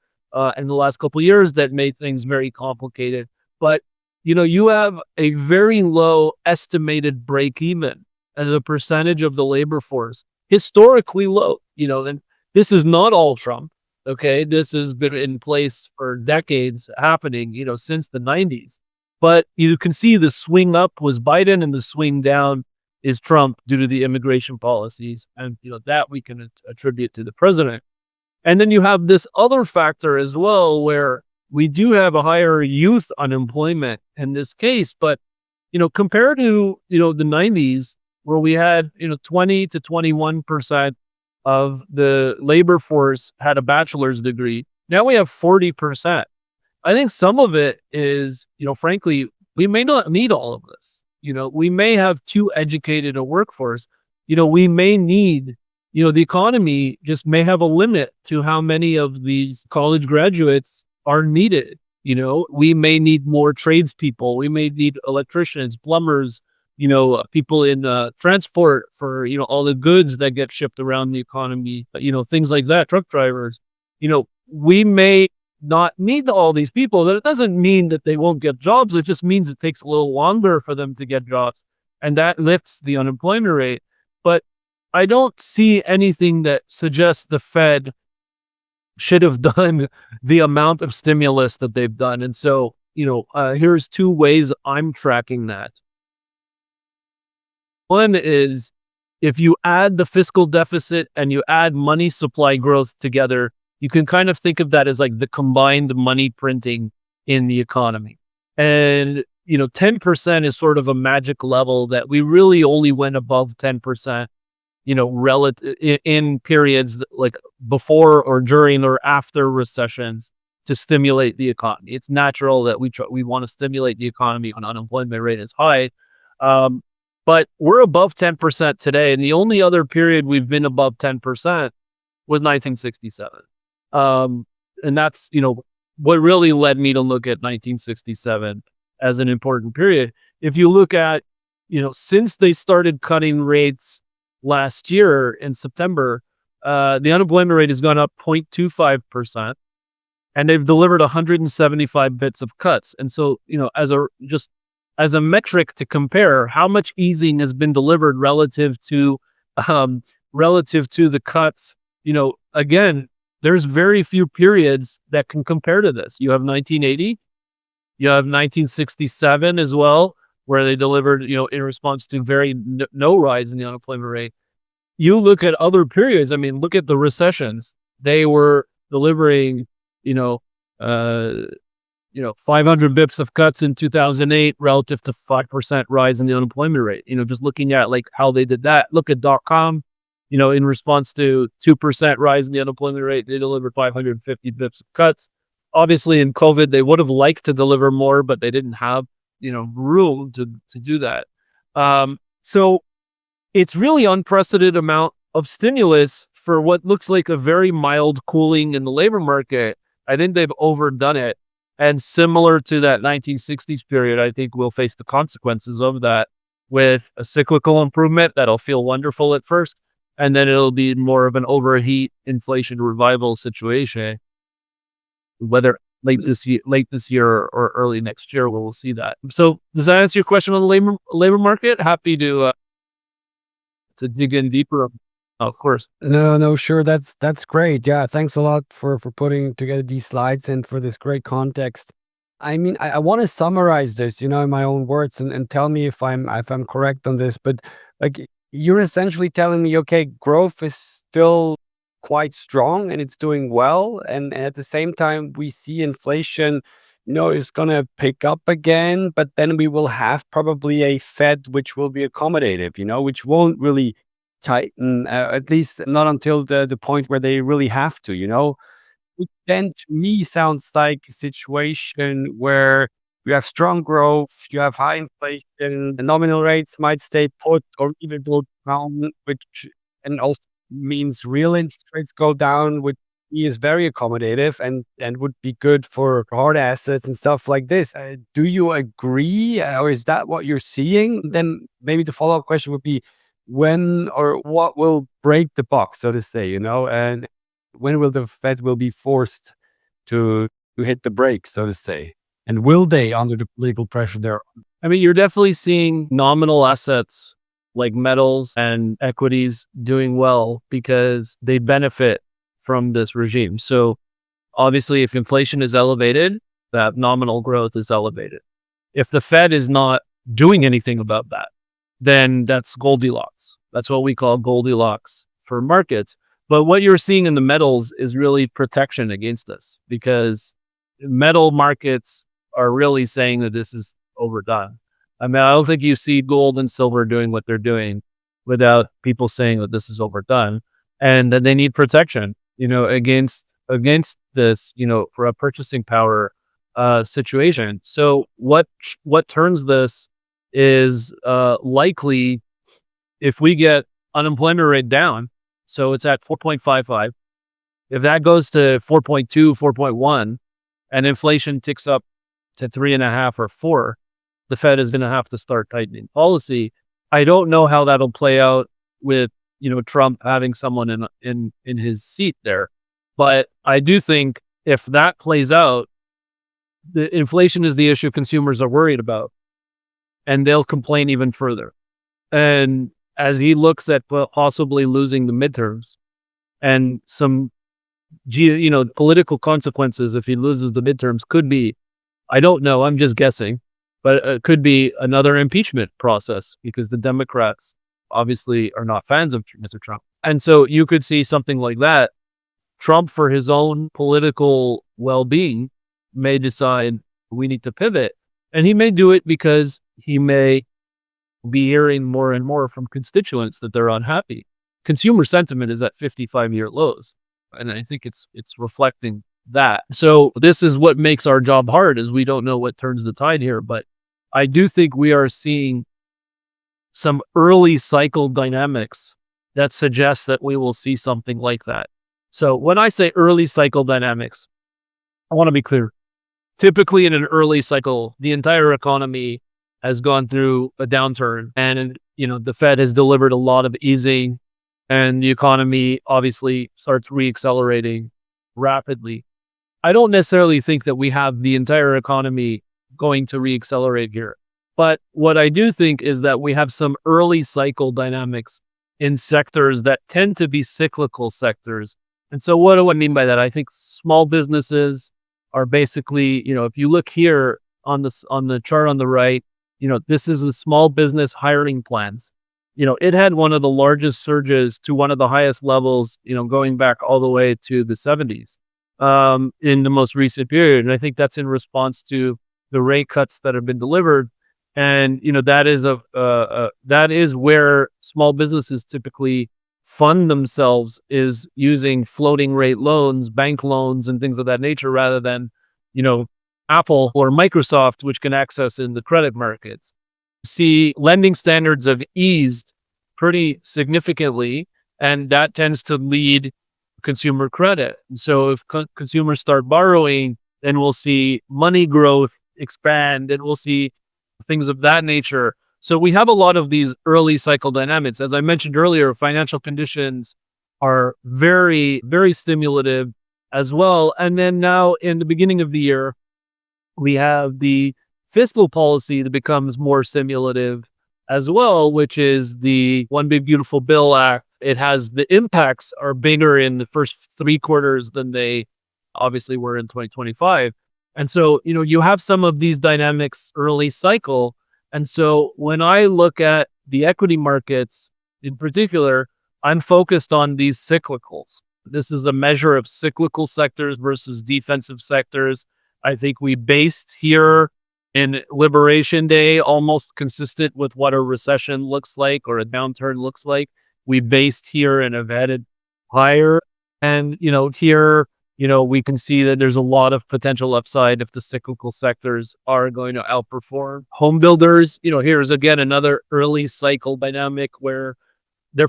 in the last couple of years that made things very complicated. But, you have a very low estimated break even as a percentage of the labor force, historically low, and this is not all Trump. Okay. This has been in place for decades happening, since the 90s. But you can see the swing up was Biden and the swing down is Trump due to the immigration policies. And, that we can attribute to the president. And then you have this other factor as well, where we do have a higher youth unemployment in this case. But, compared to, the 90s, where we had, 20 to 21% of the labor force had a bachelor's degree, now we have 40%. I think some of it is, frankly, we may not need all of this. We may have too educated a workforce. We may need, the economy just may have a limit to how many of these college graduates are needed. We may need more tradespeople. We may need electricians, plumbers, people in transport for, all the goods that get shipped around the economy, things like that, truck drivers. We may not need all these people. That it doesn't mean that they won't get jobs. It just means it takes a little longer for them to get jobs. And that lifts the unemployment rate. But I don't see anything that suggests the Fed should have done the amount of stimulus that they've done. And so, here's 2 ways I'm tracking that. One is if you add the fiscal deficit and you add money supply growth together, you can kind of think of that as like the combined money printing in the economy. And, 10% is sort of a magic level that we really only went above 10%, relative in periods like before or during or after recessions to stimulate the economy. It's natural that we want to stimulate the economy when unemployment rate is high. But we're above 10% today. And the only other period we've been above 10% was 1967. And that's, what really led me to look at 1967 as an important period. If you look at, since they started cutting rates last year in September, the unemployment rate has gone up 0.25%, and they've delivered 175 bits of cuts. And so, as a metric to compare how much easing has been delivered relative to the cuts, again, there's very few periods that can compare to this. You have 1980, you have 1967 as well, where they delivered, in response to very no rise in the unemployment rate. You look at other periods. I mean, look at the recessions. They were delivering, 500 bips of cuts in 2008 relative to 5% rise in the unemployment rate. Just looking at like how they did that. Look at .com. In response to 2% rise in the unemployment rate, they delivered 550 bips of cuts. Obviously, in COVID, they would have liked to deliver more, but they didn't have, room to do that. So it's really unprecedented amount of stimulus for what looks like a very mild cooling in the labor market. I think they've overdone it. And similar to that 1960s period, I think we'll face the consequences of that with a cyclical improvement that'll feel wonderful at first. And then it'll be more of an overheat inflation revival situation, whether late this year or early next year, we'll see that. So does that answer your question on the labor market? Happy to dig in deeper. Of course. No, sure. That's great. Yeah, thanks a lot for putting together these slides and for this great context. I mean, I want to summarize this, in my own words and tell me if I'm correct on this. But like, you're essentially telling me, okay, growth is still quite strong and it's doing well. And at the same time, we see inflation, is going to pick up again, but then we will have probably a Fed which will be accommodative, which won't really tighten, at least not until the point where they really have to. Which then to me sounds like a situation where you have strong growth, you have high inflation, the nominal rates might stay put or even go down, which and also means real interest rates go down, which is very accommodative and would be good for hard assets and stuff like this. Do you agree, or is that what you're seeing? Then maybe the follow-up question would be when or what will break the box, so to say, and when will the Fed will be forced to hit the brakes, so to say? And will they under the political pressure there? I mean, you're definitely seeing nominal assets like metals and equities doing well because they benefit from this regime. So obviously, if inflation is elevated, that nominal growth is elevated. If the Fed is not doing anything about that, then that's Goldilocks. That's what we call Goldilocks for markets. But what you're seeing in the metals is really protection against this because metal markets are really saying that this is overdone. I mean, I don't think you see gold and silver doing what they're doing without people saying that this is overdone and that they need protection, against this, for a purchasing power situation. So what turns this is likely if we get unemployment rate down, so it's at 4.55. If that goes to 4.2, 4.1, and inflation ticks up to 3.5 or 4, the Fed is going to have to start tightening policy. I don't know how that'll play out with Trump having someone in his seat there, but I do think if that plays out, the inflation is the issue consumers are worried about, and they'll complain even further. And as he looks at possibly losing the midterms and some political consequences if he loses the midterms could be, I don't know, I'm just guessing, but it could be another impeachment process because the Democrats obviously are not fans of Mr. Trump. And so you could see something like that. Trump, for his own political well-being, may decide we need to pivot. And he may do it because he may be hearing more and more from constituents that they're unhappy. Consumer sentiment is at 55-year lows. And I think it's reflecting that. So this is what makes our job hard is we don't know what turns the tide here. But I do think we are seeing some early cycle dynamics that suggest that we will see something like that. So when I say early cycle dynamics, I want to be clear. Typically in an early cycle, the entire economy has gone through a downturn and, the Fed has delivered a lot of easing and the economy obviously starts reaccelerating rapidly. I don't necessarily think that we have the entire economy going to reaccelerate here. But what I do think is that we have some early cycle dynamics in sectors that tend to be cyclical sectors. And so what do I mean by that? I think small businesses are basically, if you look here on the chart on the right, this is the small business hiring plans. It had one of the largest surges to one of the highest levels, going back all the way to the 70s in the most recent period. And I think that's in response to the rate cuts that have been delivered. And, that is where small businesses typically fund themselves is using floating rate loans, bank loans, and things of that nature rather than, Apple or Microsoft, which can access in the credit markets. See, lending standards have eased pretty significantly, and that tends to lead consumer credit. And so if consumers start borrowing, then we'll see money growth expand and we'll see things of that nature. So we have a lot of these early cycle dynamics. As I mentioned earlier, financial conditions are very, very stimulative as well. And then now in the beginning of the year, we have the fiscal policy that becomes more stimulative as well, which is the One Big Beautiful Bill Act. It has the impacts are bigger in the first 3 quarters than they obviously were in 2025. And so, you have some of these dynamics early cycle. And so when I look at the equity markets in particular, I'm focused on these cyclicals. This is a measure of cyclical sectors versus defensive sectors. I think we based here in Liberation Day, almost consistent with what a recession looks like or a downturn looks like. We based here and have headed higher. And, here, we can see that there's a lot of potential upside if the cyclical sectors are going to outperform. Home builders, here's again another early cycle dynamic where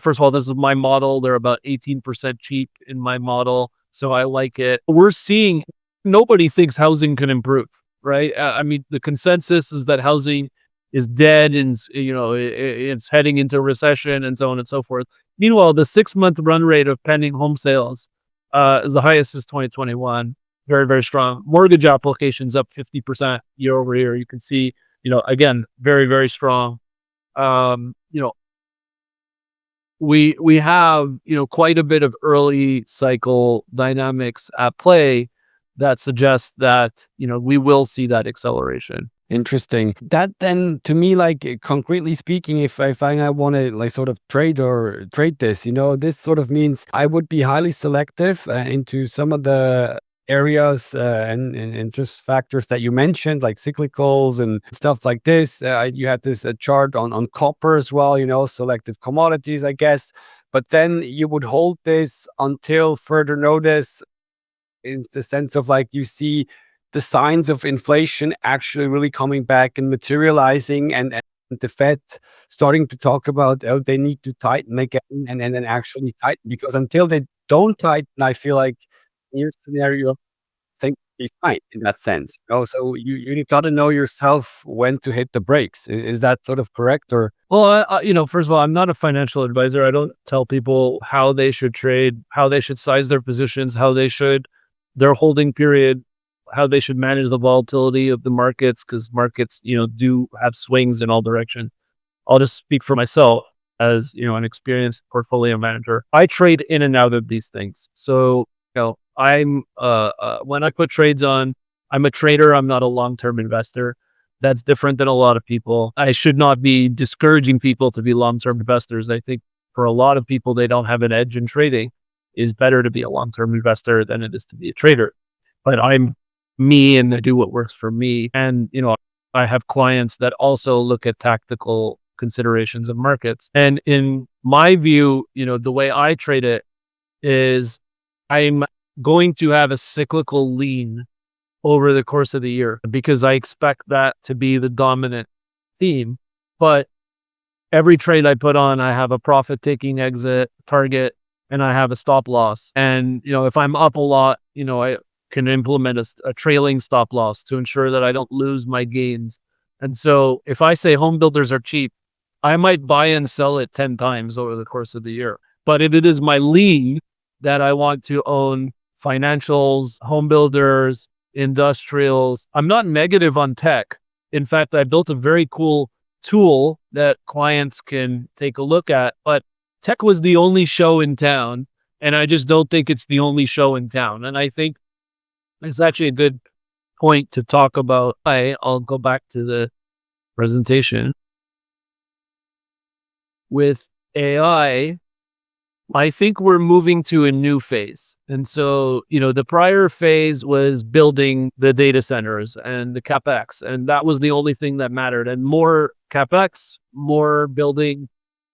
first of all, this is my model. They're about 18% cheap in my model. So I like it. We're seeing nobody thinks housing can improve, right? I mean, the consensus is that housing is dead and, it's heading into recession and so on and so forth. Meanwhile, the 6-month run rate of pending home sales is the highest since 2021. Very, very strong. Mortgage applications up 50% year over year. You can see, again, very, very strong. We have, quite a bit of early cycle dynamics at play that suggests that, we will see that acceleration. Interesting. That then, to me, like concretely speaking, if I want to like sort of trade this, this sort of means I would be highly selective into some of the areas and just factors that you mentioned, like cyclicals and stuff like this. You had this chart on copper as well, selective commodities, I guess. But then you would hold this until further notice, in the sense of like you see the signs of inflation actually really coming back and materializing, and the Fed starting to talk about, oh, they need to tighten again and then actually tighten, because until they don't tighten, I feel like in your scenario, things will be fine in that sense. So you got to know yourself when to hit the brakes. Is that sort of correct? Or Well, first of all, I'm not a financial advisor. I don't tell people how they should trade, how they should size their positions, their holding period, how they should manage the volatility of the markets, because markets, do have swings in all directions. I'll just speak for myself as, an experienced portfolio manager. I trade in and out of these things. So, I'm when I put trades on, I'm a trader. I'm not a long-term investor. That's different than a lot of people. I should not be discouraging people to be long-term investors. I think for a lot of people, they don't have an edge in trading. It's better to be a long-term investor than it is to be a trader. But I'm me and I do what works for me. And, I have clients that also look at tactical considerations of markets. And in my view, the way I trade it is I'm going to have a cyclical lean over the course of the year because I expect that to be the dominant theme. But every trade I put on, I have a profit-taking exit target and I have a stop loss. And, if I'm up a lot, I can implement a trailing stop loss to ensure that I don't lose my gains. And so if I say home builders are cheap, I might buy and sell it 10 times over the course of the year. But if it is my lean that I want to own financials, home builders, industrials, I'm not negative on tech. In fact, I built a very cool tool that clients can take a look at, but tech was the only show in town. And I just don't think it's the only show in town. And I think it's actually a good point to talk about. I'll go back to the presentation. With AI, I think we're moving to a new phase. And so, the prior phase was building the data centers and the CapEx, and that was the only thing that mattered. And more CapEx, more building,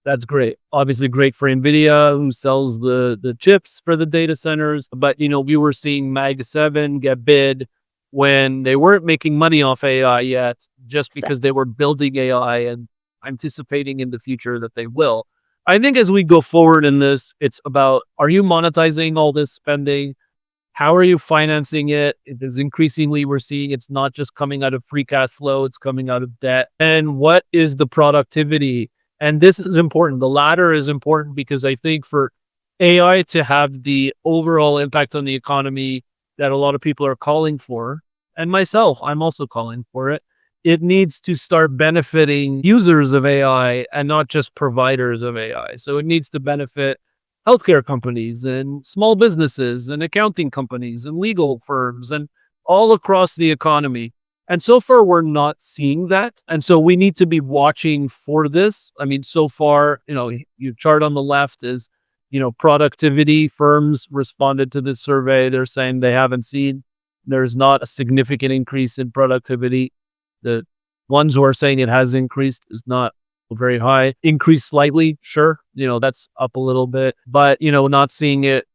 that's great. Obviously great for NVIDIA, who sells the chips for the data centers. But, we were seeing Mag 7 get bid when they weren't making money off AI yet, just because they were building AI and anticipating in the future that they will. I think as we go forward in this, it's about, are you monetizing all this spending? How are you financing it? Because increasingly we're seeing it's not just coming out of free cash flow, it's coming out of debt. And what is the productivity? And this is important. The latter is important because I think for AI to have the overall impact on the economy that a lot of people are calling for, and myself, I'm also calling for it, it needs to start benefiting users of AI and not just providers of AI. So it needs to benefit healthcare companies and small businesses and accounting companies and legal firms and all across the economy. And so far, we're not seeing that. And so we need to be watching for this. I mean, so far, your chart on the left is productivity firms responded to this survey. They're saying there's not a significant increase in productivity. The ones who are saying it has increased is not very high. Increased slightly, sure. That's up a little bit, but not seeing it,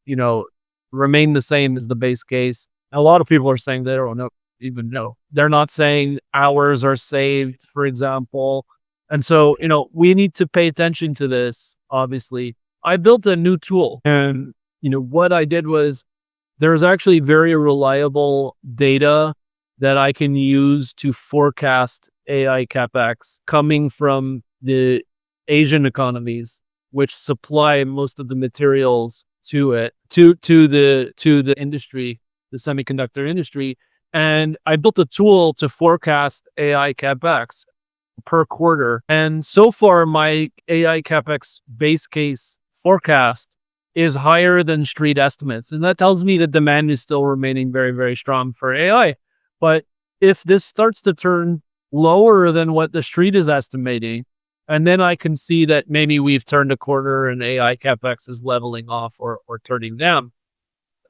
remain the same as the base case. A lot of people are saying they don't know, even know. They're not saying hours are saved, for example. And so, we need to pay attention to this, obviously. I built a new tool, and, what I did was there's actually very reliable data that I can use to forecast AI capex coming from the Asian economies, which supply most of the materials to the industry, the semiconductor industry. And I built a tool to forecast AI capex per quarter. And so far, my AI capex base case forecast is higher than street estimates. And that tells me that demand is still remaining very, very strong for AI. But if this starts to turn lower than what the street is estimating, and then I can see that maybe we've turned a corner and AI capex is leveling off or turning down,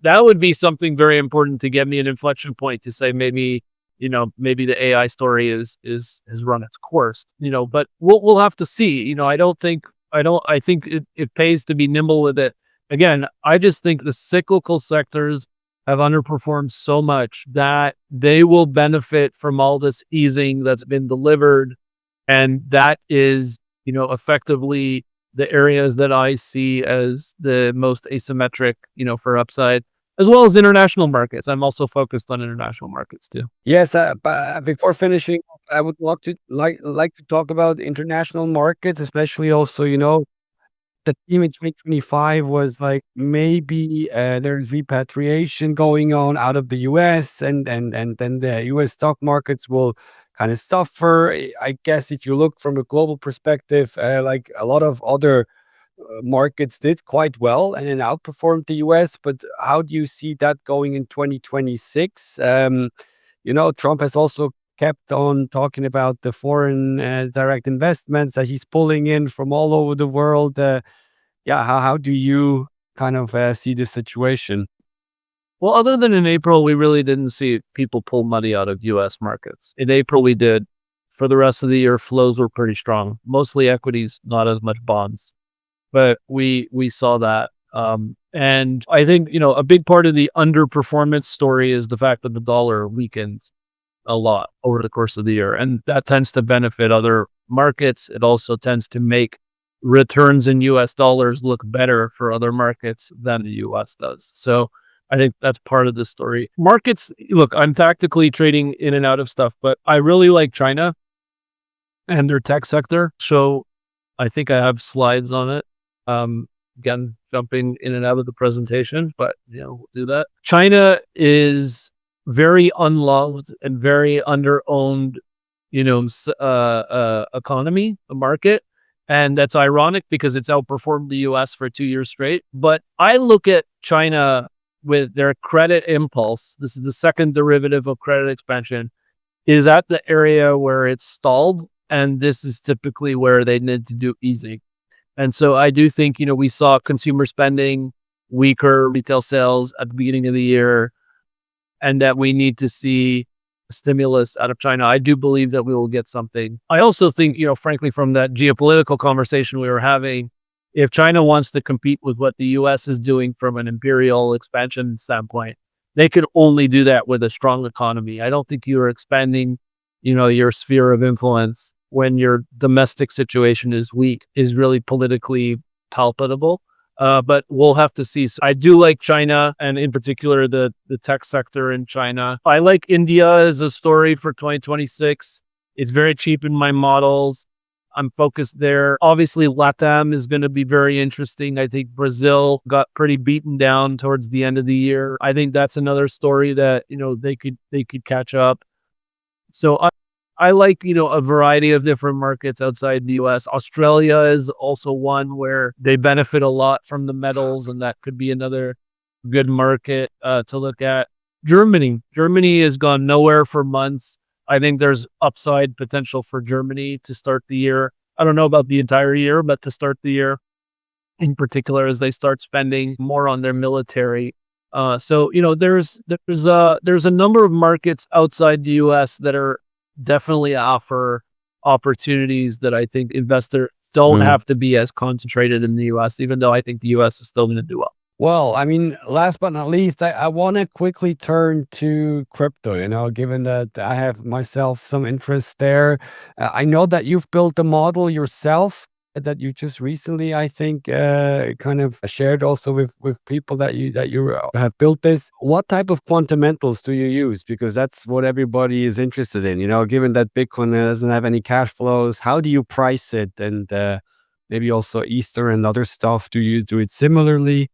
that would be something very important to get me an inflection point to say maybe the AI story has run its course. But we'll have to see. I think it pays to be nimble with it. Again, I just think the cyclical sectors have underperformed so much that they will benefit from all this easing that's been delivered. And that is, effectively the areas that I see as the most asymmetric, for upside, as well as international markets. I'm also focused on international markets too. Yes, but before finishing, I would like to talk about international markets, especially also, the theme in 2025 was like maybe there's repatriation going on out of the US, and then the US stock markets will kind of suffer. I guess if you look from a global perspective, like a lot of other markets did quite well and then outperformed the US, but how do you see that going in 2026? Trump has also kept on talking about the foreign direct investments that he's pulling in from all over the world. How do you kind of see this situation? Well, other than in April, we really didn't see people pull money out of US markets. In April, we did. For the rest of the year, flows were pretty strong, mostly equities, not as much bonds. But we saw that. And I think, a big part of the underperformance story is the fact that the dollar weakens a lot over the course of the year. And that tends to benefit other markets. It also tends to make returns in US dollars look better for other markets than the US does. So I think that's part of the story. Markets, look, I'm tactically trading in and out of stuff, but I really like China and their tech sector. So I think I have slides on it. Again, jumping in and out of the presentation, but we'll do that. China is very unloved and very under-owned, economy, a market. And that's ironic because it's outperformed the US for 2 years straight. But I look at China with their credit impulse. This is the second derivative of credit expansion, is at the area where it's stalled. And this is typically where they need to do easing. And so I do think, we saw consumer spending, weaker retail sales at the beginning of the year, and that we need to see stimulus out of China. I do believe that we will get something. I also think, frankly, from that geopolitical conversation we were having, if China wants to compete with what the US is doing from an imperial expansion standpoint, they could only do that with a strong economy. I don't think you're expanding, your sphere of influence when your domestic situation is weak, is really politically palpable. But we'll have to see. So I do like China, and in particular, the tech sector in China. I like India as a story for 2026. It's very cheap in my models. I'm focused there. Obviously, LATAM is going to be very interesting. I think Brazil got pretty beaten down towards the end of the year. I think that's another story that, they could catch up. So I like, a variety of different markets outside the US. Australia is also one where they benefit a lot from the metals, and that could be another good market to look at. Germany has gone nowhere for months. I think there's upside potential for Germany to start the year. I don't know about the entire year, but to start the year. in particular as they start spending more on their military. So there's a number of markets outside the U.S. that are definitely offer opportunities that I think investors don't Mm. have to be as concentrated in the U.S. Even though I think the U.S. is still going to do well. Well, I mean, last but not least, I want to quickly turn to crypto, given that I have myself some interest there. I know that you've built a model yourself that you just recently, I think, kind of shared also with people that you have built this. What type of fundamentals do you use? Because that's what everybody is interested in, given that Bitcoin doesn't have any cash flows, how do you price it? And maybe also Ether and other stuff. Do you do it similarly?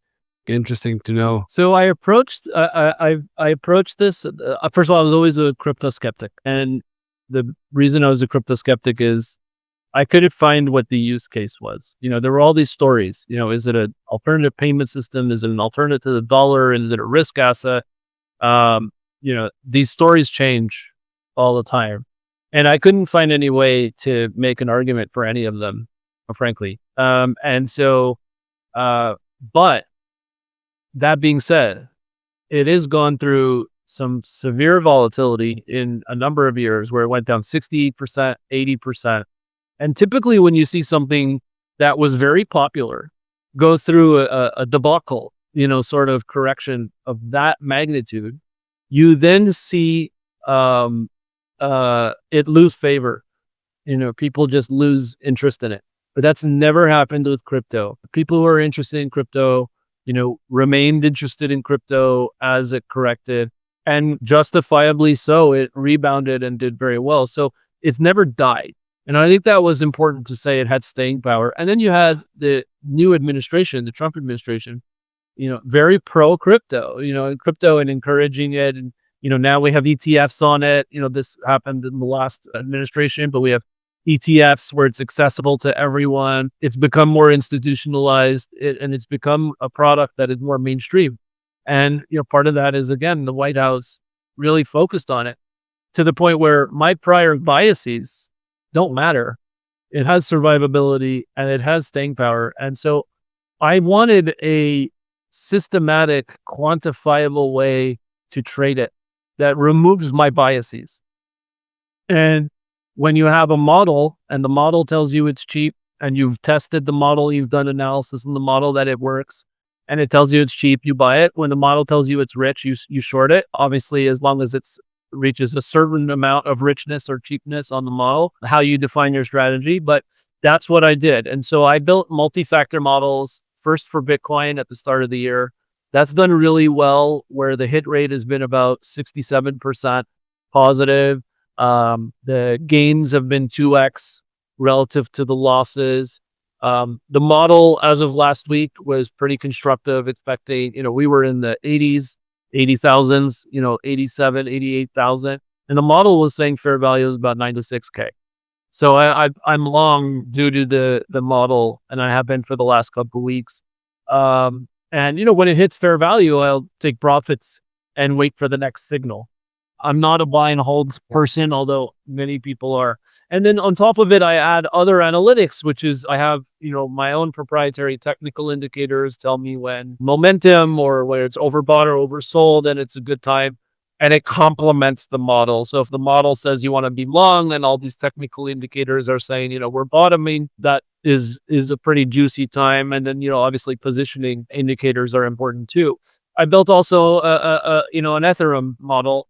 Interesting to know. So I approached this. First of all, I was always a crypto skeptic, and the reason I was a crypto skeptic is I couldn't find what the use case was. There were all these stories. Is it an alternative payment system? Is it an alternative to the dollar? Is it a risk asset? These stories change all the time, and I couldn't find any way to make an argument for any of them, frankly. But that being said, it has gone through some severe volatility in a number of years where it went down 60%, 80%. And typically when you see something that was very popular go through a debacle, sort of correction of that magnitude, you then see it lose favor. People just lose interest in it. But that's never happened with crypto. People who are interested in crypto, remained interested in crypto as it corrected, and justifiably so. It rebounded and did very well. So it's never died. And I think that was important to say. It had staying power. And then you had the new administration, the Trump administration, very pro crypto, and encouraging it. And, now we have ETFs on it. This happened in the last administration, but we have ETFs where it's accessible to everyone. It's become more institutionalized, and it's become a product that is more mainstream. And, part of that is, again, the White House really focused on it to the point where my prior biases don't matter. It has survivability and it has staying power. And so I wanted a systematic, quantifiable way to trade it that removes my biases. And when you have a model and the model tells you it's cheap and you've tested the model, you've done analysis in the model that it works, and it tells you it's cheap, you buy it. When the model tells you it's rich, you short it. Obviously, as long as it reaches a certain amount of richness or cheapness on the model, how you define your strategy. But that's what I did. And so I built multi-factor models first for Bitcoin at the start of the year. That's done really well, where the hit rate has been about 67% positive. The gains have been 2x relative to the losses. The model as of last week was pretty constructive, expecting, we were in the 80,000s, 87, 88,000. And the model was saying fair value is about 96K. So I'm long due to the model, and I have been for the last couple of weeks. And when it hits fair value, I'll take profits and wait for the next signal. I'm not a buy and hold person, although many people are. And then on top of it, I add other analytics, which is I have, my own proprietary technical indicators tell me when momentum or where it's overbought or oversold, and it's a good time. And it complements the model. So if the model says you want to be long, then all these technical indicators are saying, we're bottoming. That is a pretty juicy time. And then, obviously positioning indicators are important too. I built also an Ethereum model.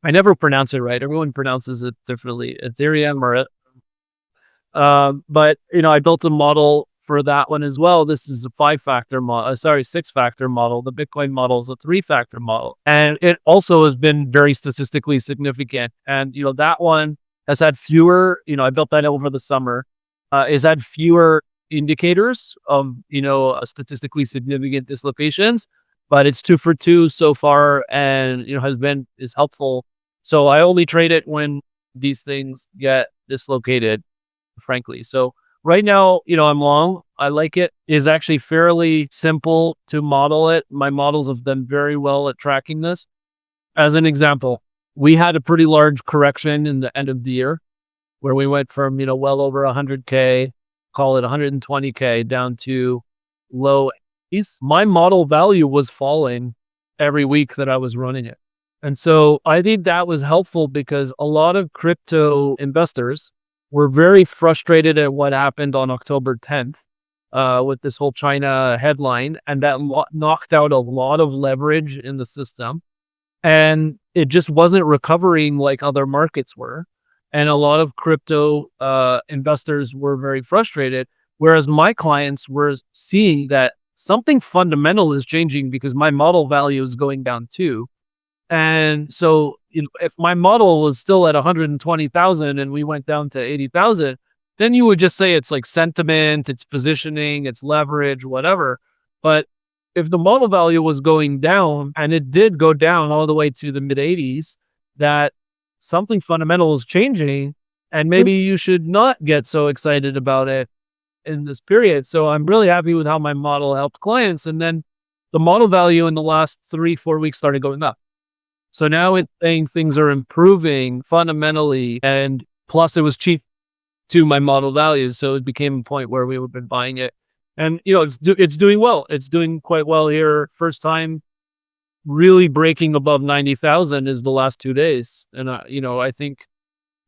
I never pronounce it right. Everyone pronounces it differently. Ethereum but I built a model for that one as well. This is a 6-factor model. The Bitcoin model is a 3-factor model. And it also has been very statistically significant. And, that one has had fewer, I built that over the summer, has had fewer indicators of, statistically significant dislocations, but it's 2 for 2 so far, and, is helpful. So I only trade it when these things get dislocated, frankly. So right now, I'm long. I like it. It's actually fairly simple to model it. My models have done very well at tracking this. As an example, we had a pretty large correction in the end of the year where we went from, well over 100K, call it 120K, down to low 80s, my model value was falling every week that I was running it. And so I think that was helpful because a lot of crypto investors were very frustrated at what happened on October 10th with this whole China headline. And that knocked out a lot of leverage in the system. And it just wasn't recovering like other markets were. And a lot of crypto investors were very frustrated. Whereas my clients were seeing that something fundamental is changing because my model value is going down too. And so, if my model was still at 120,000 and we went down to 80,000, then you would just say it's like sentiment, it's positioning, it's leverage, whatever. But if the model value was going down, and it did go down all the way to the mid 80s, that something fundamental is changing, and maybe you should not get so excited about it in this period. So I'm really happy with how my model helped clients. And then the model value in the last 3-4 weeks started going up. So now it's saying things are improving fundamentally, and plus it was cheap to my model values. So it became a point where we would been buying it. And, it's doing well. It's doing quite well here. First time really breaking above 90,000 is the last 2 days. And, I think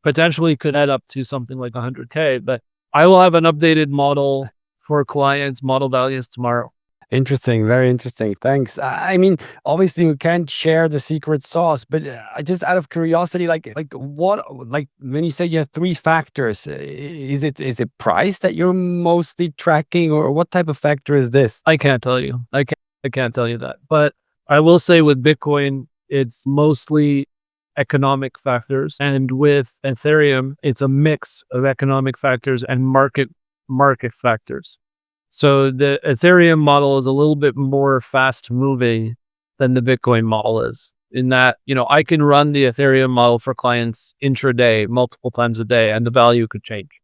potentially could add up to something like 100K, but I will have an updated model for clients, model values tomorrow. Interesting, very interesting. Thanks. I mean, obviously, we can't share the secret sauce, but just out of curiosity, like what, like when you say you have three factors, is it price that you're mostly tracking, or what type of factor is this? I can't tell you. I can't tell you that. But I will say with Bitcoin, it's mostly economic factors, and with Ethereum, it's a mix of economic factors and market factors. So the Ethereum model is a little bit more fast moving than the Bitcoin model is, in that, I can run the Ethereum model for clients intraday, multiple times a day, and the value could change.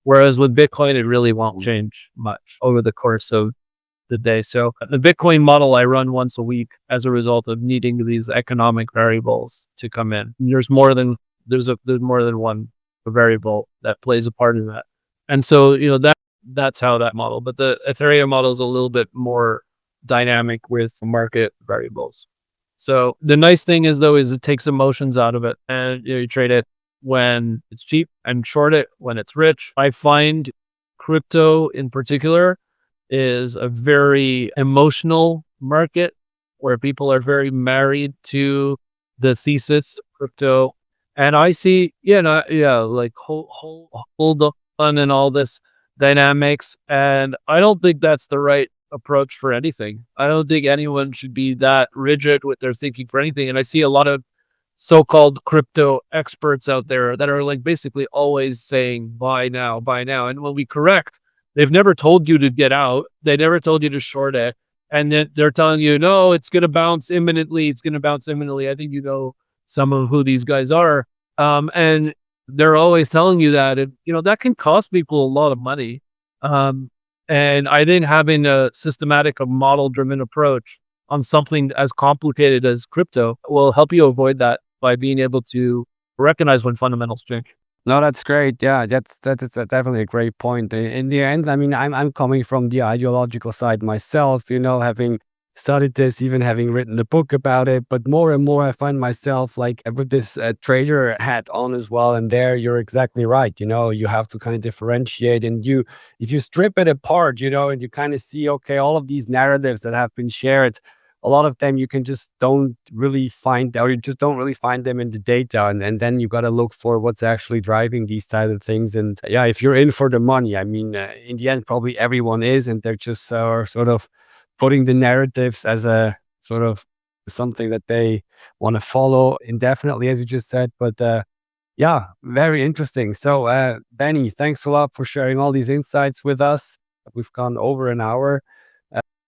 Whereas with Bitcoin, it really won't change much over the course of the day. So the Bitcoin model I run once a week as a result of needing these economic variables to come in. There's more than one variable that plays a part in that. And so, that's how that model, but the Ethereum model is a little bit more dynamic with market variables. So the nice thing is it takes emotions out of it, and you trade it when it's cheap and short it when it's rich. I find crypto in particular is a very emotional market where people are very married to the thesis of crypto. And I see, like hold on and all this dynamics. And I don't think that's the right approach for anything. I don't think anyone should be that rigid with their thinking for anything. And I see a lot of so-called crypto experts out there that are like basically always saying buy now, buy now. And when we correct, they've never told you to get out. They never told you to short it. And then they're telling you, no, it's going to bounce imminently. It's going to bounce imminently. I think some of who these guys are. And they're always telling you that, and, that can cost people a lot of money. And I think having a systematic, a model-driven approach on something as complicated as crypto will help you avoid that by being able to recognize when fundamentals change. No, that's great. Yeah, that's definitely a great point. In the end, I mean, I'm coming from the ideological side myself, having studied this, even having written the book about it. But more and more, I find myself like with this trader hat on as well. And there, you're exactly right. You have to kind of differentiate, and if you strip it apart, and you kind of see, okay, all of these narratives that have been shared, a lot of them you can just don't really find, or you just don't really find them in the data. And then you got to look for what's actually driving these type of things. And yeah, if you're in for the money, I mean, in the end, probably everyone is, and they're just sort of putting the narratives as a sort of something that they want to follow indefinitely, as you just said. But yeah, very interesting. So Danny, thanks a lot for sharing all these insights with us. We've gone over an hour.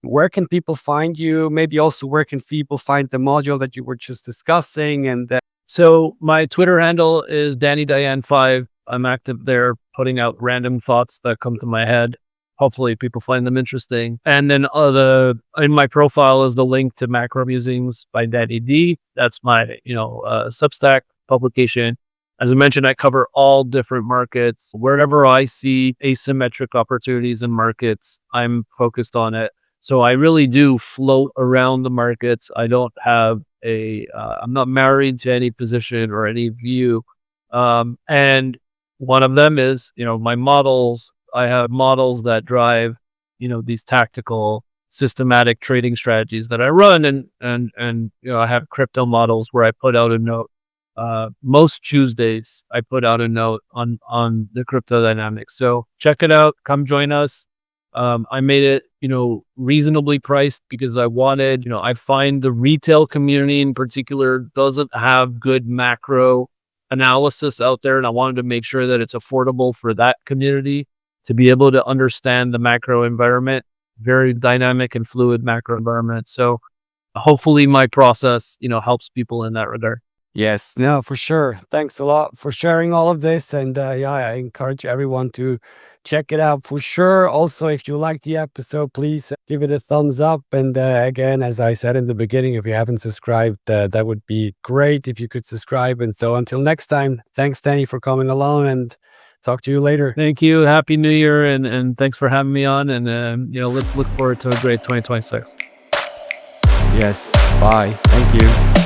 Where can people find you? Maybe also where can people find the module that you were just discussing? And so my Twitter handle is DannyDayan5. I'm active there, putting out random thoughts that come to my head. Hopefully people find them interesting. And then in my profile is the link to Macro Musings by Danny D. That's my, Substack publication. As I mentioned, I cover all different markets. Wherever I see asymmetric opportunities in markets, I'm focused on it. So I really do float around the markets. I don't have I'm not married to any position or any view. And one of them is, my models. I have models that drive, these tactical, systematic trading strategies that I run, and I have crypto models where I put out a note. Most Tuesdays, I put out a note on the crypto dynamics. So check it out. Come join us. I made it, reasonably priced because I find the retail community in particular doesn't have good macro analysis out there. And I wanted to make sure that it's affordable for that community to be able to understand the macro environment, very dynamic and fluid macro environment. So hopefully my process, helps people in that regard. Yes, no, for sure. Thanks a lot for sharing all of this. And yeah, I encourage everyone to check it out for sure. Also, if you liked the episode, please give it a thumbs up. And again, as I said in the beginning, if you haven't subscribed, that would be great if you could subscribe. And so until next time, thanks, Danny, for coming along, and talk to you later. Thank you. Happy New Year. And thanks for having me on. And, let's look forward to a great 2026. Yes. Bye. Thank you.